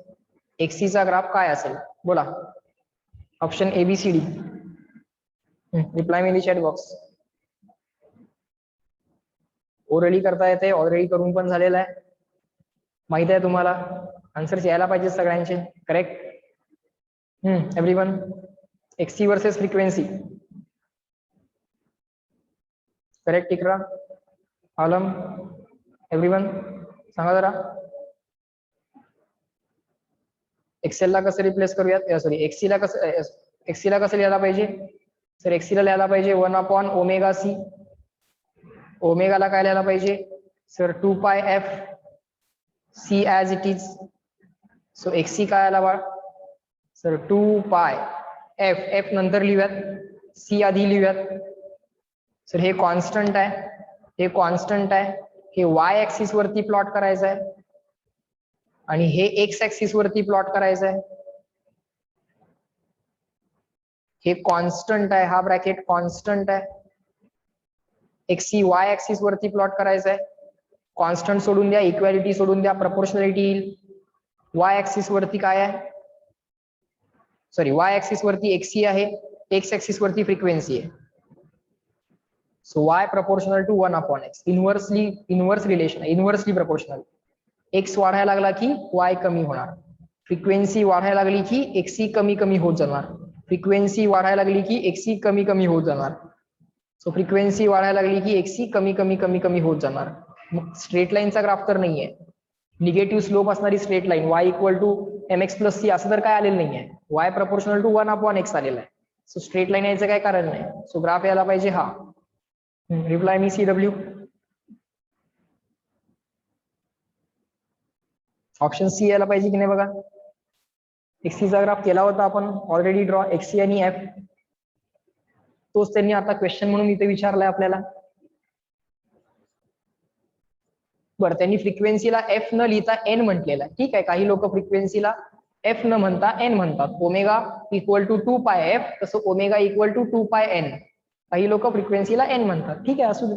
XC चा ग्राफ काय असेल बोला. Option ABCD. Reply me in the chat box. Orally करता येते, ऑलरेडी करून पण झालेला आहे, माहित आहे तुम्हाला. आन्सर्स यायला पाहिजे सगळ्यांचे. करेक्ट. एव्हरीवन. एक्सी वर्सेस फ्रिक्वेन्सी. करेक्ट इकरा, आलम, एव्हरीवन सांगा जरा. एक्सेल ला कसं रिप्लेस करूयात, सॉरी एक्सीला कसं लिहायला पाहिजे सर. एक्सीला लिहायला पाहिजे 1/ωc. ओमेगाला काय लिहायला पाहिजे sir 2πf c as it is. So एक्सी काय आला बा सर 2πf. एफ नंतर लिहूयात, सी आधी लिहूयात. सर हे कॉन्स्टंट आहे, हे कॉन्स्टंट आहे, हे वाय ऍक्सिस वरती प्लॉट करायचं आहे आणि हे एक्स ऍक्सिस वरती प्लॉट करायचं आहे. हे कॉन्स्टंट आहे, हा ब्रॅकेट कॉन्स्टंट आहे. एक्सी वाय ऍक्सिस वरती प्लॉट करायचं आहे. कॉन्स्टंट सोडून द्या, इक्वॅलिटी सोडून द्या, प्रपोर्शनॅलिटी येईल. वाय ऍक्सिस वरती काय आहे सॉरी वाय ऍक्सिस वरती एक्सी आहे, एक्स ऍक्सिस वरती फ्रिक्वेन्सी आहे. So Y proportional to 1/x. Inverse relation आहे, इन्व्हर्सली प्रपोर्शनल. एक्स वाढायला लागला की वाय कमी होणार, फ्रिक्वेन्सी वाढायला लागली की एक्सी कमी कमी होत जाणार, फ्रिक्वेन्सी वाढायला लागली की एक्सी कमी कमी होत जाणार. सो फ्रिक्वेन्सी वाढायला लागली की एक्सी कमी कमी कमी कमी होत जाणार. मग स्ट्रेट लाईनचा ग्राफ तर नाहीये, निगेटिव्ह स्लोप असणारी स्ट्रेट लाईन y = mx+c असं तर काय आलेलं नाहीये. y प्रपोर्शनल टू 1/x आलेला आहे. सो स्ट्रेट लाईन यायचं काय कारण नाही. सो ग्राफ यायला पाहिजे हा. Reply me CW. Option C यायला पाहिजे की नाही बघा. एक्सीचा ग्राफ केला होता आपण ऑलरेडी ड्रॉ, एक्सी आणि एफ. तोच त्यांनी आता क्वेश्चन म्हणून इथे विचारलाय आपल्याला. बरं, त्यांनी फ्रिक्वेन्सीला एफ न लिहिता एन म्हटलेला आहे. ठीक आहे, काही लोक फ्रिक्वेन्सीला एफ न म्हणता एन म्हणतात. ओमेगा = 2πf, तसं ओमेगा = 2πn. काही लोक फ्रिक्वेन्सीला एन म्हणतात. ठीक आहे, असू दे.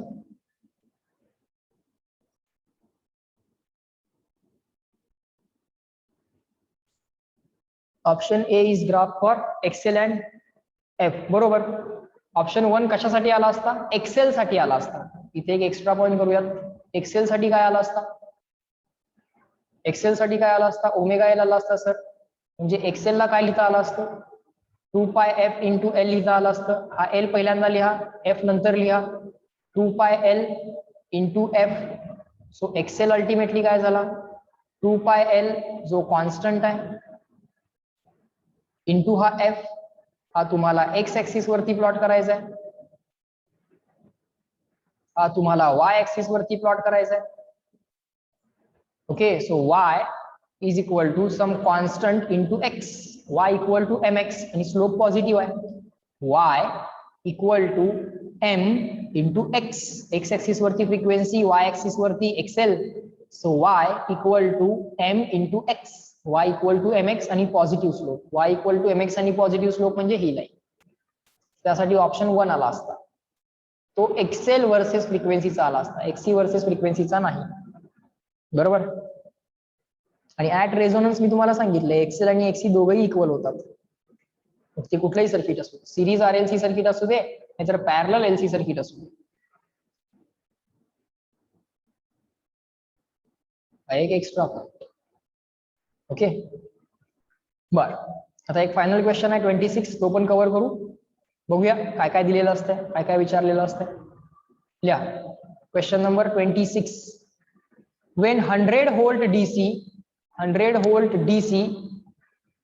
Option A is graph for XL and F. बरोबर. ऑप्शन 1 कशासाठी आला असता, एक्सेल साठी आला असता. इथे एक एक्स्ट्रा पॉइंट करूयात. एक्सेल साठी काय आला असता, एक्सेल साठी काय आला असता, ओमेगा एल आला असता सर. म्हणजे एक्सेल ला काय लिहिता आलं असतं, 2πf × L लिहिता आलं असतं. हा एल पहिल्यांदा लिहा, एफ नंतर लिहा. 2 pi L into F. So XL ultimately काय झाला 2 पाय एल जो कॉन्स्टंट आहे इंटू हा एफ हा तुम्हाला एक्स ऍक्सिस वरती प्लॉट करायचा आहे, हा तुम्हाला वाय ऍक्सिस वरती प्लॉट करायचा आहे. Okay so Y is equal to some constant into X, Y equal to M X आणि स्लोप पॉझिटिव्ह आहे. Y equal to M into X, X axis वरती फ्रिक्वेन्सी, वाय ऍक्सिस वरती XL. So Y equal to M into X, Y equal to M X आणि positive slope, Y equal to M X आणि पॉझिटिव्ह स्लोप म्हणजे ही लाईन. त्यासाठी ऑप्शन 1 आला असता. तो एक्सेल वर्सेस फ्रिक्वेन्सीचा आला असता, एक्सी वर्सेस फ्रिक्वेन्सीचा नाही. बरोबर. आणि ऍट रेझोनन्स मी तुम्हाला सांगितलं एक्सेल आणि एक्सी दोघंही इक्वल होतात. ते कुठलंही सर्किट असू दे, सिरीज आरएलसी सर्किट असू दे नाहीतर पॅरलल एलसी सर्किट असू दे. एक एक्स्ट्रा. ओके बर. आता एक फायनल क्वेश्चन आहे 26, तो पण कव्हर करू. बघूया काय काय दिलेलं असतं, काय काय विचारलेलं असतं. लिहा question number 26. when 100 volt DC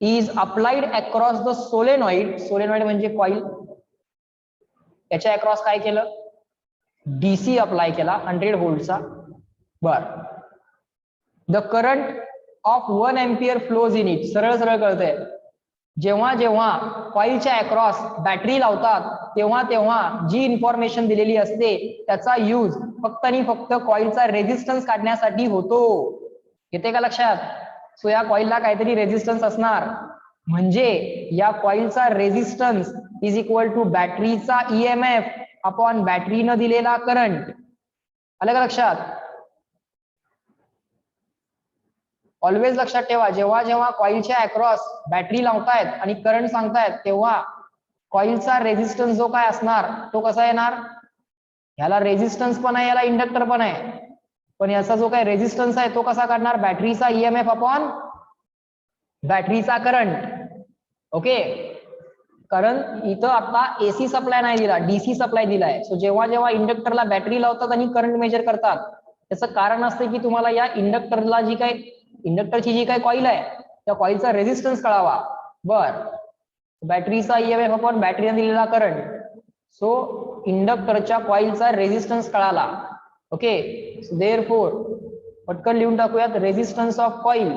is applied across the solenoid, solenoid म्हणजे कॉइल, त्याच्या अक्रॉस काय केलं डीसी अप्लाय केला 100 व्होल्टचा. बर. The current of 1 ampere flows in it. सरळ सरळ कळतंय, जेव्हा जेव्हा कॉइलच्या अक्रॉस बॅटरी लावतात तेव्हा तेव्हा जी इन्फॉर्मेशन दिलेली असते त्याचा यूज फक्त आणि फक्त कॉइलचा रेझिस्टन्स काढण्यासाठी होतो. येते का लक्षात. सो या कॉइलला काहीतरी रेझिस्टन्स असणार, म्हणजे या कॉइलचा रेझिस्टन्स इज इक्वल टू बॅटरीचा ईएमएफ अपॉन बॅटरीनं दिलेला करंट. आलं का लक्षात. ऑलवेज लक्षात ठेवा, जेव्हा जेव्हा कॉइलच्या अक्रॉस बॅटरी लावतायत आणि करंट सांगतायत तेव्हा कॉइलचा रेझिस्टन्स जो काय असणार तो कसा येणार, ह्याला रेझिस्टन्स पण आहे याला इंडक्टर पण आहे, पण याचा जो काय रेझिस्टन्स आहे तो कसा काढणार बॅटरीचा ईएमएफ अपॉन बॅटरीचा करंट. ओके. कारण इथं आता एसी सप्लाय नाही दिला, डीसी सप्लाय दिलाय. सो जेव्हा जेव्हा इंडक्टरला बॅटरी लावतात आणि करंट मेजर करतात त्याचं कारण असतं की तुम्हाला या इंडक्टरला जी काय इंडक्टरची जी काय कॉइल आहे त्या कॉइलचा रेझिस्टन्स कळावा. बर. बॅटरीचा ईएमएफ अपॉन बॅटरीने दिलेला करंट. सो इंडक्टरच्या कॉइलचा रेझिस्टन्स कळाला. ओके. देअरफॉर पटकन लिहून टाकूयात रेझिस्टन्स ऑफ कॉइल.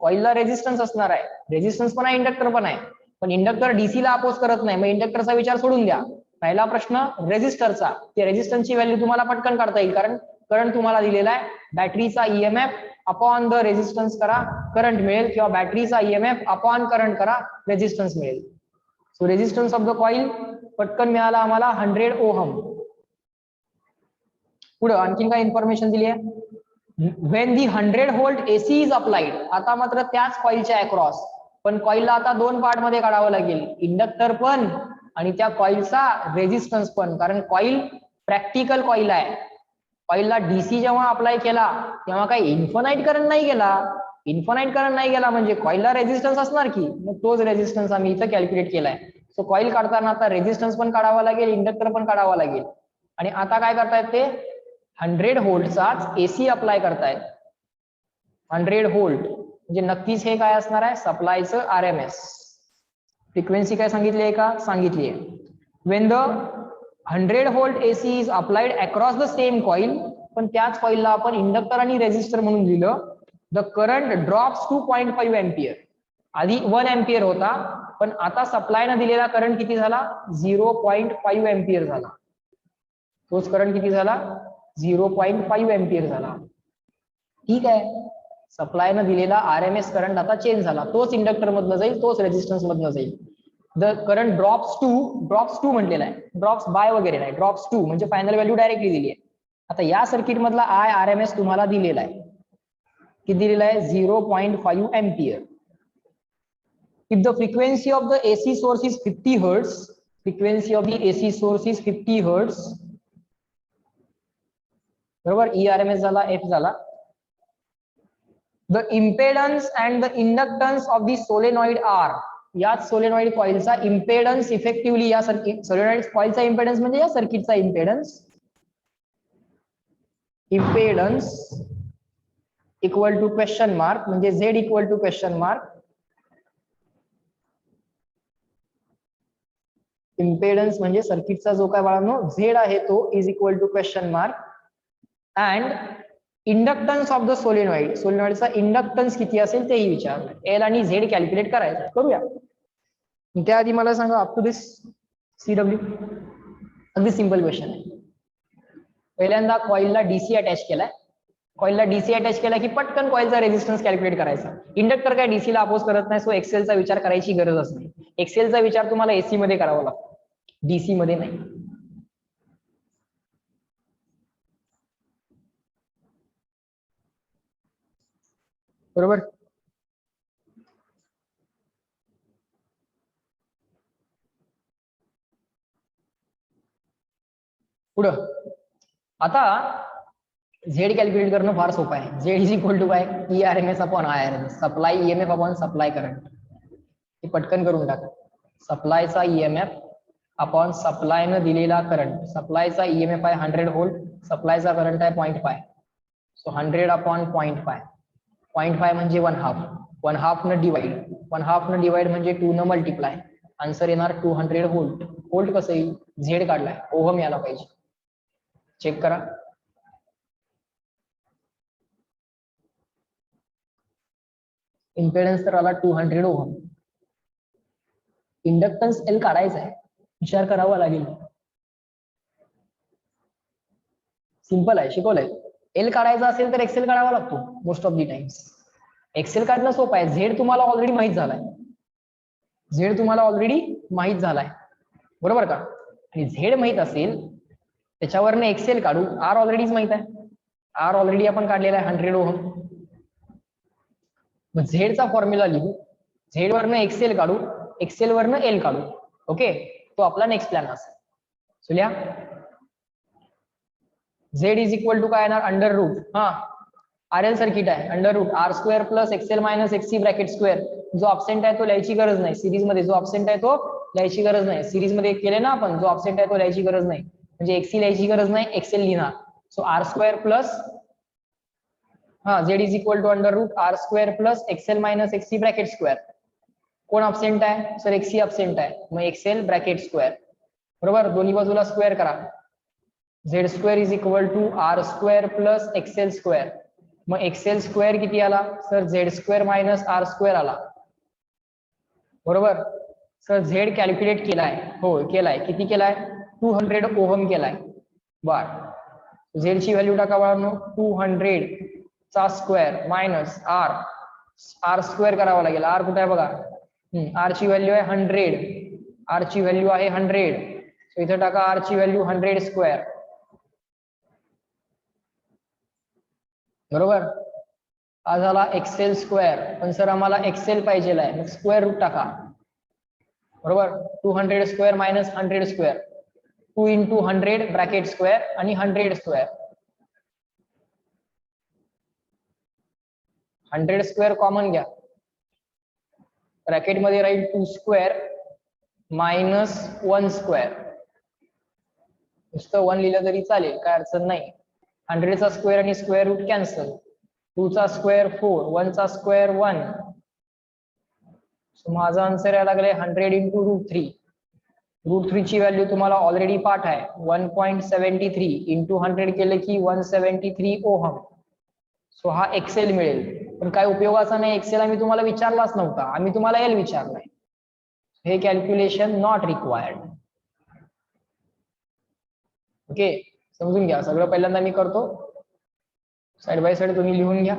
कॉइलला रेझिस्टन्स असणार आहे, रेझिस्टन्स पण आहे इंडक्टर पण आहे, पण इंडक्टर डीसीला अपोज करत नाही, मग इंडक्टरचा विचार सोडून द्या. पहिला प्रश्न रेझिस्टरचा, ते रेझिस्टन्सची व्हॅल्यू तुम्हाला पटकन काढता येईल कारण करंट तुम्हाला दिलेला आहे. बॅटरीचा ईएमएफ अपॉन द रेझिस्टन्स करा करंट मिळेल, किंवा बॅटरीचा ईएमएफ अपॉन करंट करा रेझिस्टन्स मिळेल. So resistance of the coil पटकन मिळाला आम्हाला 100 ओहम. पुढे आणखीन काय इन्फॉर्मेशन दिली आहे. when the 100 volt AC is applied, आता मात्र त्याच कॉइलच्या अक्रॉस, पण कॉइलला आता दोन पार्ट मध्ये काढावं लागेल, इंडक्टर पण आणि त्या कॉइलचा रेझिस्टन्स पण, कारण कॉइल प्रॅक्टिकल कॉइल आहे. कॉइलला डीसी जेव्हा अप्लाय केला तेव्हा काही इन्फानाइट करंट नाही गेला, इन्फानाइट करंट नाही गेला म्हणजे कॉइलला रेझिस्टन्स असणार की, मग तोच रेझिस्टन्स आम्ही इथं कॅल्क्युलेट केलाय. सो कॉइल काढताना आता रेझिस्टन्स पण काढावा लागेल, इंडक्टर पण काढावा लागेल. आणि आता काय करतायत ते 100 व्होल्टचाच एसी अप्लाय करतायत. 100 व्होल्ट म्हणजे नक्कीच हे काय असणार आहे सप्लायचं आरएमएस. फ्रिक्वेन्सी काय सांगितली आहे का, सांगितली आहे. When the 100 volt AC is applied across the same coil, पण त्याच कॉइलला आपण इंडक्टर आणि रेझिस्टर म्हणून लिहिलं. The current drops to 0.5 ampere. आधी 1 एम्पियर होता, पण आता सप्लायनं दिलेला करंट किती झाला 0.5 एम्पियर झाला. तोच करंट किती झाला 0.5 एम्पियर झाला. ठीक आहे. सप्लायनं दिलेला आरएमएस करंट आता चेंज झाला, तोच इंडक्टर मधनं जाईल, तोच रेझिस्टन्स मधनं जाईल. द करंट ड्रॉप्स टू म्हटलेला आहे, ड्रॉप्स बाय वगैरे नाही, ड्रॉप्स टू म्हणजे फायनल व्हॅल्यू डायरेक्टली दिली आहे. आता या सर्किट मधला आय आरएमएस तुम्हाला दिलेला आहे, किती दिलेला आहे 0.5 ampere. If the frequency of the AC source is 50 hertz, frequency of the AC source is 50 hertz, बरोबर. ERMS झाला, F झाला. The impedance and the inductance of the solenoid are, याच सोलेनॉइड कॉइलचा इम्पेडन्स इफेक्टिव्हली या सर्किट सोलेनॉइड कॉइलचा इम्पेडन्स म्हणजे या सर्किटचा impedance equal to question mark म्हणजे Z equal to question mark impedance म्हणजे सर्किटचा जो काय बाळांनो झेड आहे तो is equal to question mark and inductance of the solenoid सोलेनॉइडचा इंडक्टन्स किती असेल तेही विचारलं. एल आणि झेड कॅल्क्युलेट करायचं. करूया. त्याआधी मला सांगा अप टू दिस सीडब्ल्यू अगदी सिंपल क्वेश्चन आहे. पहिल्यांदा कॉइलला डीसी अटॅच केलाय. कॉइलला डीसी अटॅच केला की पटकन कॉइलचा रेझिस्टन्स कॅल्क्युलेट करायचा. इंडक्टर काय डीसीला अपोज करत नाही, सो एक्सेलचा विचार करायची गरजच नाही. एक्सेलचा विचार तुम्हाला एसी मध्ये करावा लागतो, डीसी मध्ये नाही. बरोबर. पुढं आता झेड कॅल्क्युलेट करणं फार सोपं आहे. झेड इज इक्वल टू काय ERMS upon IRMS, supply EMF upon supply current. हे पटकन करून टाका. सप्लायचा EMF अपॉन सप्लायनं दिलेला करंट. सप्लायचा EMF आहे 100 व्होल्ट, सप्लायचा करंट आहे 0.5. So 100 upon 0.5. 0.5 म्हणजे 1/2. 1/2 न डिवाइड, 1/2 न डिवाइड म्हणजे 2 न मल्टिप्लाय. आन्सर येणार 200 व्होल्ट. व्होल्ट कसं येईल? झेड काढलाय, ओहम यायला पाहिजे. चेक करा. इम्पेडन्स तर आला 200 ओहम. इंडक्टन्स एल काढायचा आहे, विचार करावा लागेल. सिंपल आहे, शिकवलंय. एल काढायचा असेल तर एक्सेल काढावा लागतो most of the times. XL काढणं सोपं आहे. झेड तुम्हाला ऑलरेडी माहित झालाय. झेड तुम्हाला ऑलरेडी माहित झालाय, बरोबर का? आणि झेड माहित असेल त्याच्यावरनं एक्सेल काढू. आर ऑलरेडीच माहित आहे. आर ऑलरेडी आपण काढलेला आहे 100 ओहम. मग झेडचा फॉर्म्युला लिहू, झेड वरनं एक्सेल काढू, एक्सेल वरनं एल काढू. ओके, तो आपला नेक्स्ट प्लॅन असेल. सो लिहा झेड इज इक्वल टू काय येणार? Under root. हा, आर एल सर्किट आहे. Under root R square plus XL minus XC bracket square. जो ऑब्सेंट आहे तो लिहायची गरज नाही. सिरीज मध्ये जो ऑब्सेंट आहे तो लिहायची गरज नाही. सिरीज मध्ये केले ना आपण, जो ऑब्सेंट आहे तो लिहायची गरज नाही. म्हणजे एक्सी लिहायची गरज नाही, एक्सेल लिहिणार. सो आर स्क्वेअर प्लस हा Z is equal to under root R square plus XL minus XC bracket square. कोण ऑब्सेंट आहे? सर एक्सी ऑब्सेंट आहे, मग एक्सएल ब्रॅकेट स्क्वेअर. बरोबर, दोन्ही बाजूला स्क्वेअर करा. Z square is equal to R square plus XL square. मग एक्सएल स्क्वेअर किती आला? Sir Z square minus R square आला. बरोबर. सर झेड कॅल्क्युलेट केलाय, हो केलाय. किती केलाय? 200 ओहम केलाय. बर, झेड ची व्हॅल्यू टाका बाळांनो. 200 चा square minus R. R square करावा लागेल. आर कुठे आहे बघा. आर ची व्हॅल्यू आहे 100. आर ची व्हॅल्यू आहे 100. सो इथे टाका आर ची व्हॅल्यू 100 स्क्वेअर. बरोबर. हा झाला एक्सेल स्क्वेअर, पण सर आम्हाला एक्सेल पाहिजे आहे, मग स्क्वेअर रूट टाका. बरोबर. 200 square minus 100 square. 2 into 100 bracket square आणि 100 स्क्वेअर. 100 स्क्वेअर कॉमन घ्या. ब्रॅकेट मध्ये राहील 2 स्क्वेअर मायनस 1 स्क्वेअर. नुसतं 1 लिहिलं तरी चालेल, काय अडचण नाही. 100 चा स्क्वेअर आणि स्क्वेअर रूट कॅन्सल. 2 चा स्क्वेअर 4, 1 चा स्क्वेअर 1. सो माझा आन्सर यायला लागले 100 इंटू √3. √3 ची व्हॅल्यू तुम्हाला ऑलरेडी पाठ आहे 1.73 इंटू 100 केलं की 173 ओहम. सो हा एक्सेल मिळेल. पण काय उपयोगाचा नाही एक्सेल, आम्ही तुम्हाला विचारलाच नव्हता, आम्ही तुम्हाला एल विचारलाय. हे कॅल्क्युलेशन नॉट रिक्वायर्ड. ओके, समजून घ्या. सगळं पहिल्यांदा मी करतो, साइड बाय साइड तुम्ही लिहून घ्या.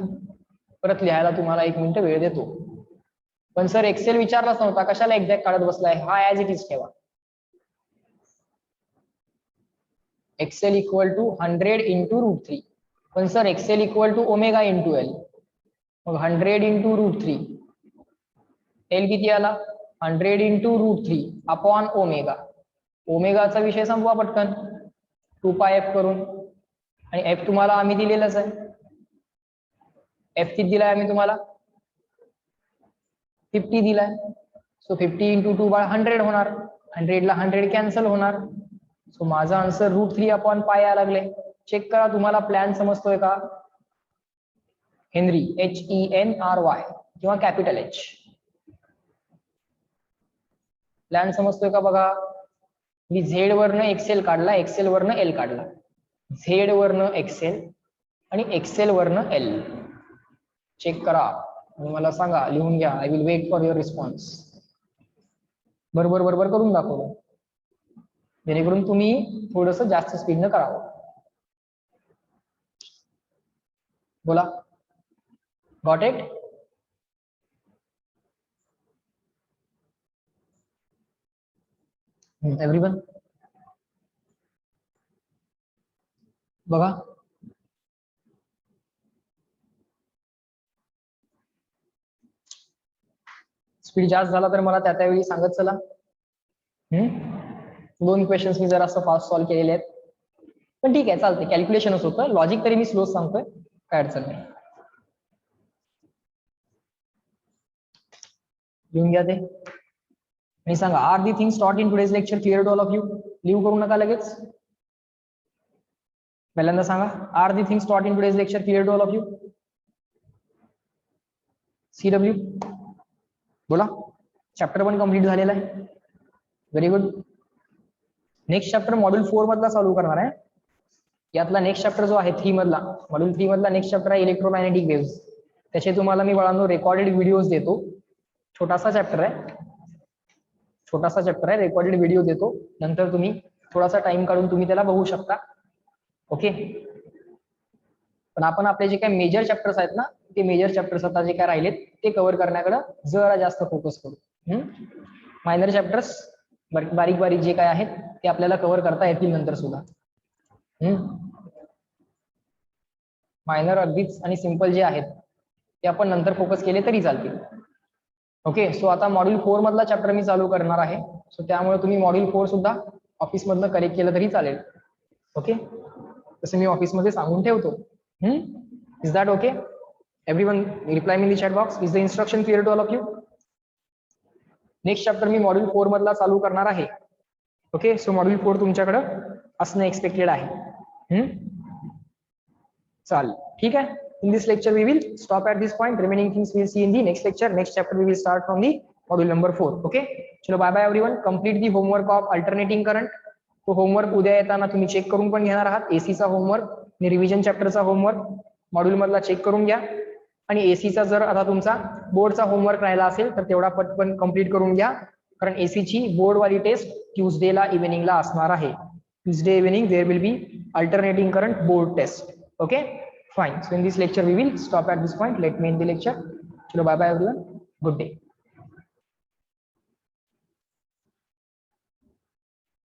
परत लिहायला तुम्हाला 1 मिनिट वेळ देतो. पण सर एक्सेल विचारलाच नव्हता, कशाला एक्झॅक्ट काढत बसलाय? हा ऍज इट इज ठेवा. XL equal to 100 into √3. पण sir XL equal to omega into L. मग 100 इंटू √3. एल किती आला? 100 इंटू √3 अपॉन ओमेगा. ओमेगाचा विषय संपवा पटकन 2πf करून. आणि एफ तुम्हाला आम्ही दिलेलंच आहे. एफ किती दिलाय आम्ही तुम्हाला? 50 दिलाय. सो 50 इंटू 2 बाय 100 होणार. 100 ला 100 कॅन्सल होणार. सो माझा आन्सर √3/π यायला लागले. चेक करा तुम्हाला प्लॅन समजतोय का. हेनरी HENRY किंवा कॅपिटल H. प्लॅन समजतोय का बघा. मी झेड वरनं एक्सेल काढला, एक्सेल वरनं एल काढला, झेड वरनं एक्सेल आणि एक्सेल वरनं एल. चेक करा आणि मला सांगा, लिहून घ्या. I will wait for your response. बरोबर बरोबर करून दाखवलं, जेणेकरून तुम्ही थोडस जास्त स्पीडनं करावं. बोला. Got it. एव्हरीवन बघा. स्पीड जास्त झाला तर मला त्यावेळी सांगत चला. 2 क्वेश्चन्स मी जरा असं फास्ट सॉल्व्ह केलेले आहेत, पण ठीक आहे चालते. कॅल्क्युलेशनच होतं, लॉजिक तरी मी स्लो सांगतोय, काय अडचण नाही. लिहून घ्या ते आणि सांगा, are the things taught in today's lecture clear to all of you. Leave करू नका लगेच. पहिल्यांदा सांगा, are the things taught in today's lecture clear to all of you. CW बोला. चॅप्टर 1 कम्प्लीट झालेला आहे. Very good. Next chapter module 4 मधला चालू करणार आहे. यातला नेक्स्ट चॅप्टर जो आहे 3 मधला, मॉड्यूल 3 मधला नेक्स्ट चॅप्टर आहे इलेक्ट्रोमॅग्नेटिक वेव्हज. त्याचे तुम्हाला मी बाळांनो रेकॉर्डेड व्हिडिओज देतो. छोटासा चॅप्टर आहे, छोटासा चॅप्टर आहे, रेकॉर्डेड व्हिडिओ देतो. नंतर तुम्ही थोडासा टाइम काढून तुम्ही त्याला बघू शकता. ओके. पण आपण आपले जे काही मेजर चॅप्टर्स आहेत ना, ते मेजर चॅप्टर्स आता जे काय राहिलेत ते कव्हर करण्याकडे जरा जास्त फोकस करू. मायनर चॅप्टर्स बारीक बारीक जे काय आहेत ते आपल्याला कव्हर करता येतील नंतर सुद्धा. मायनर अगदीच आणि सिंपल जे आहेत ते आपण नंतर फोकस केले तरी चालतील. ओके. सो आता मॉड्यूल 4 मधला चॅप्टर मी चालू करणार आहे. सो त्यामुळे तुम्ही मॉड्यूल 4 सुद्धा ऑफिस मधनं कलेक्ट केलं तरी चालेल. ओके. तसं मी ऑफिस मध्ये सांगून ठेवतो. Is that okay. Everyone reply me in the chat box. Is the instruction clear to all of you. Next chapter मी मॉड्यूल 4 मधला चालू करणार आहे. ओके. सो मॉड्यूल 4 तुमच्याकडे असणं एक्सपेक्टेड आहे. चालेल, ठीक आहे. In this lecture we will stop at this point. Remaining things we will see in the next lecture. Next chapter we will start from the module number 4. Okay. चलो bye bye everyone. Complete the homework of alternating current. तो होमवर्क उद्या येताना तुम्ही चेक करून पण घेणार आहात. AC चा होमवर्क आणि रिव्हिजन चॅप्टरचा होमवर्क मॉड्यूल मधला चेक करून घ्या. आणि AC चा जर आता तुमचा बोर्डचा होमवर्क राहिला असेल तर तेवढा पटकन कंप्लीट करून घ्या, कारण AC ची बोर्ड वाली टेस्ट ट्यूसडेला इव्हिनिंगला असणार आहे. Tuesday evening there will be alternating current board test. Okay. Fine. So in this lecture we will stop at this point. Let me end the lecture. Chalo, bye bye everyone. Good day.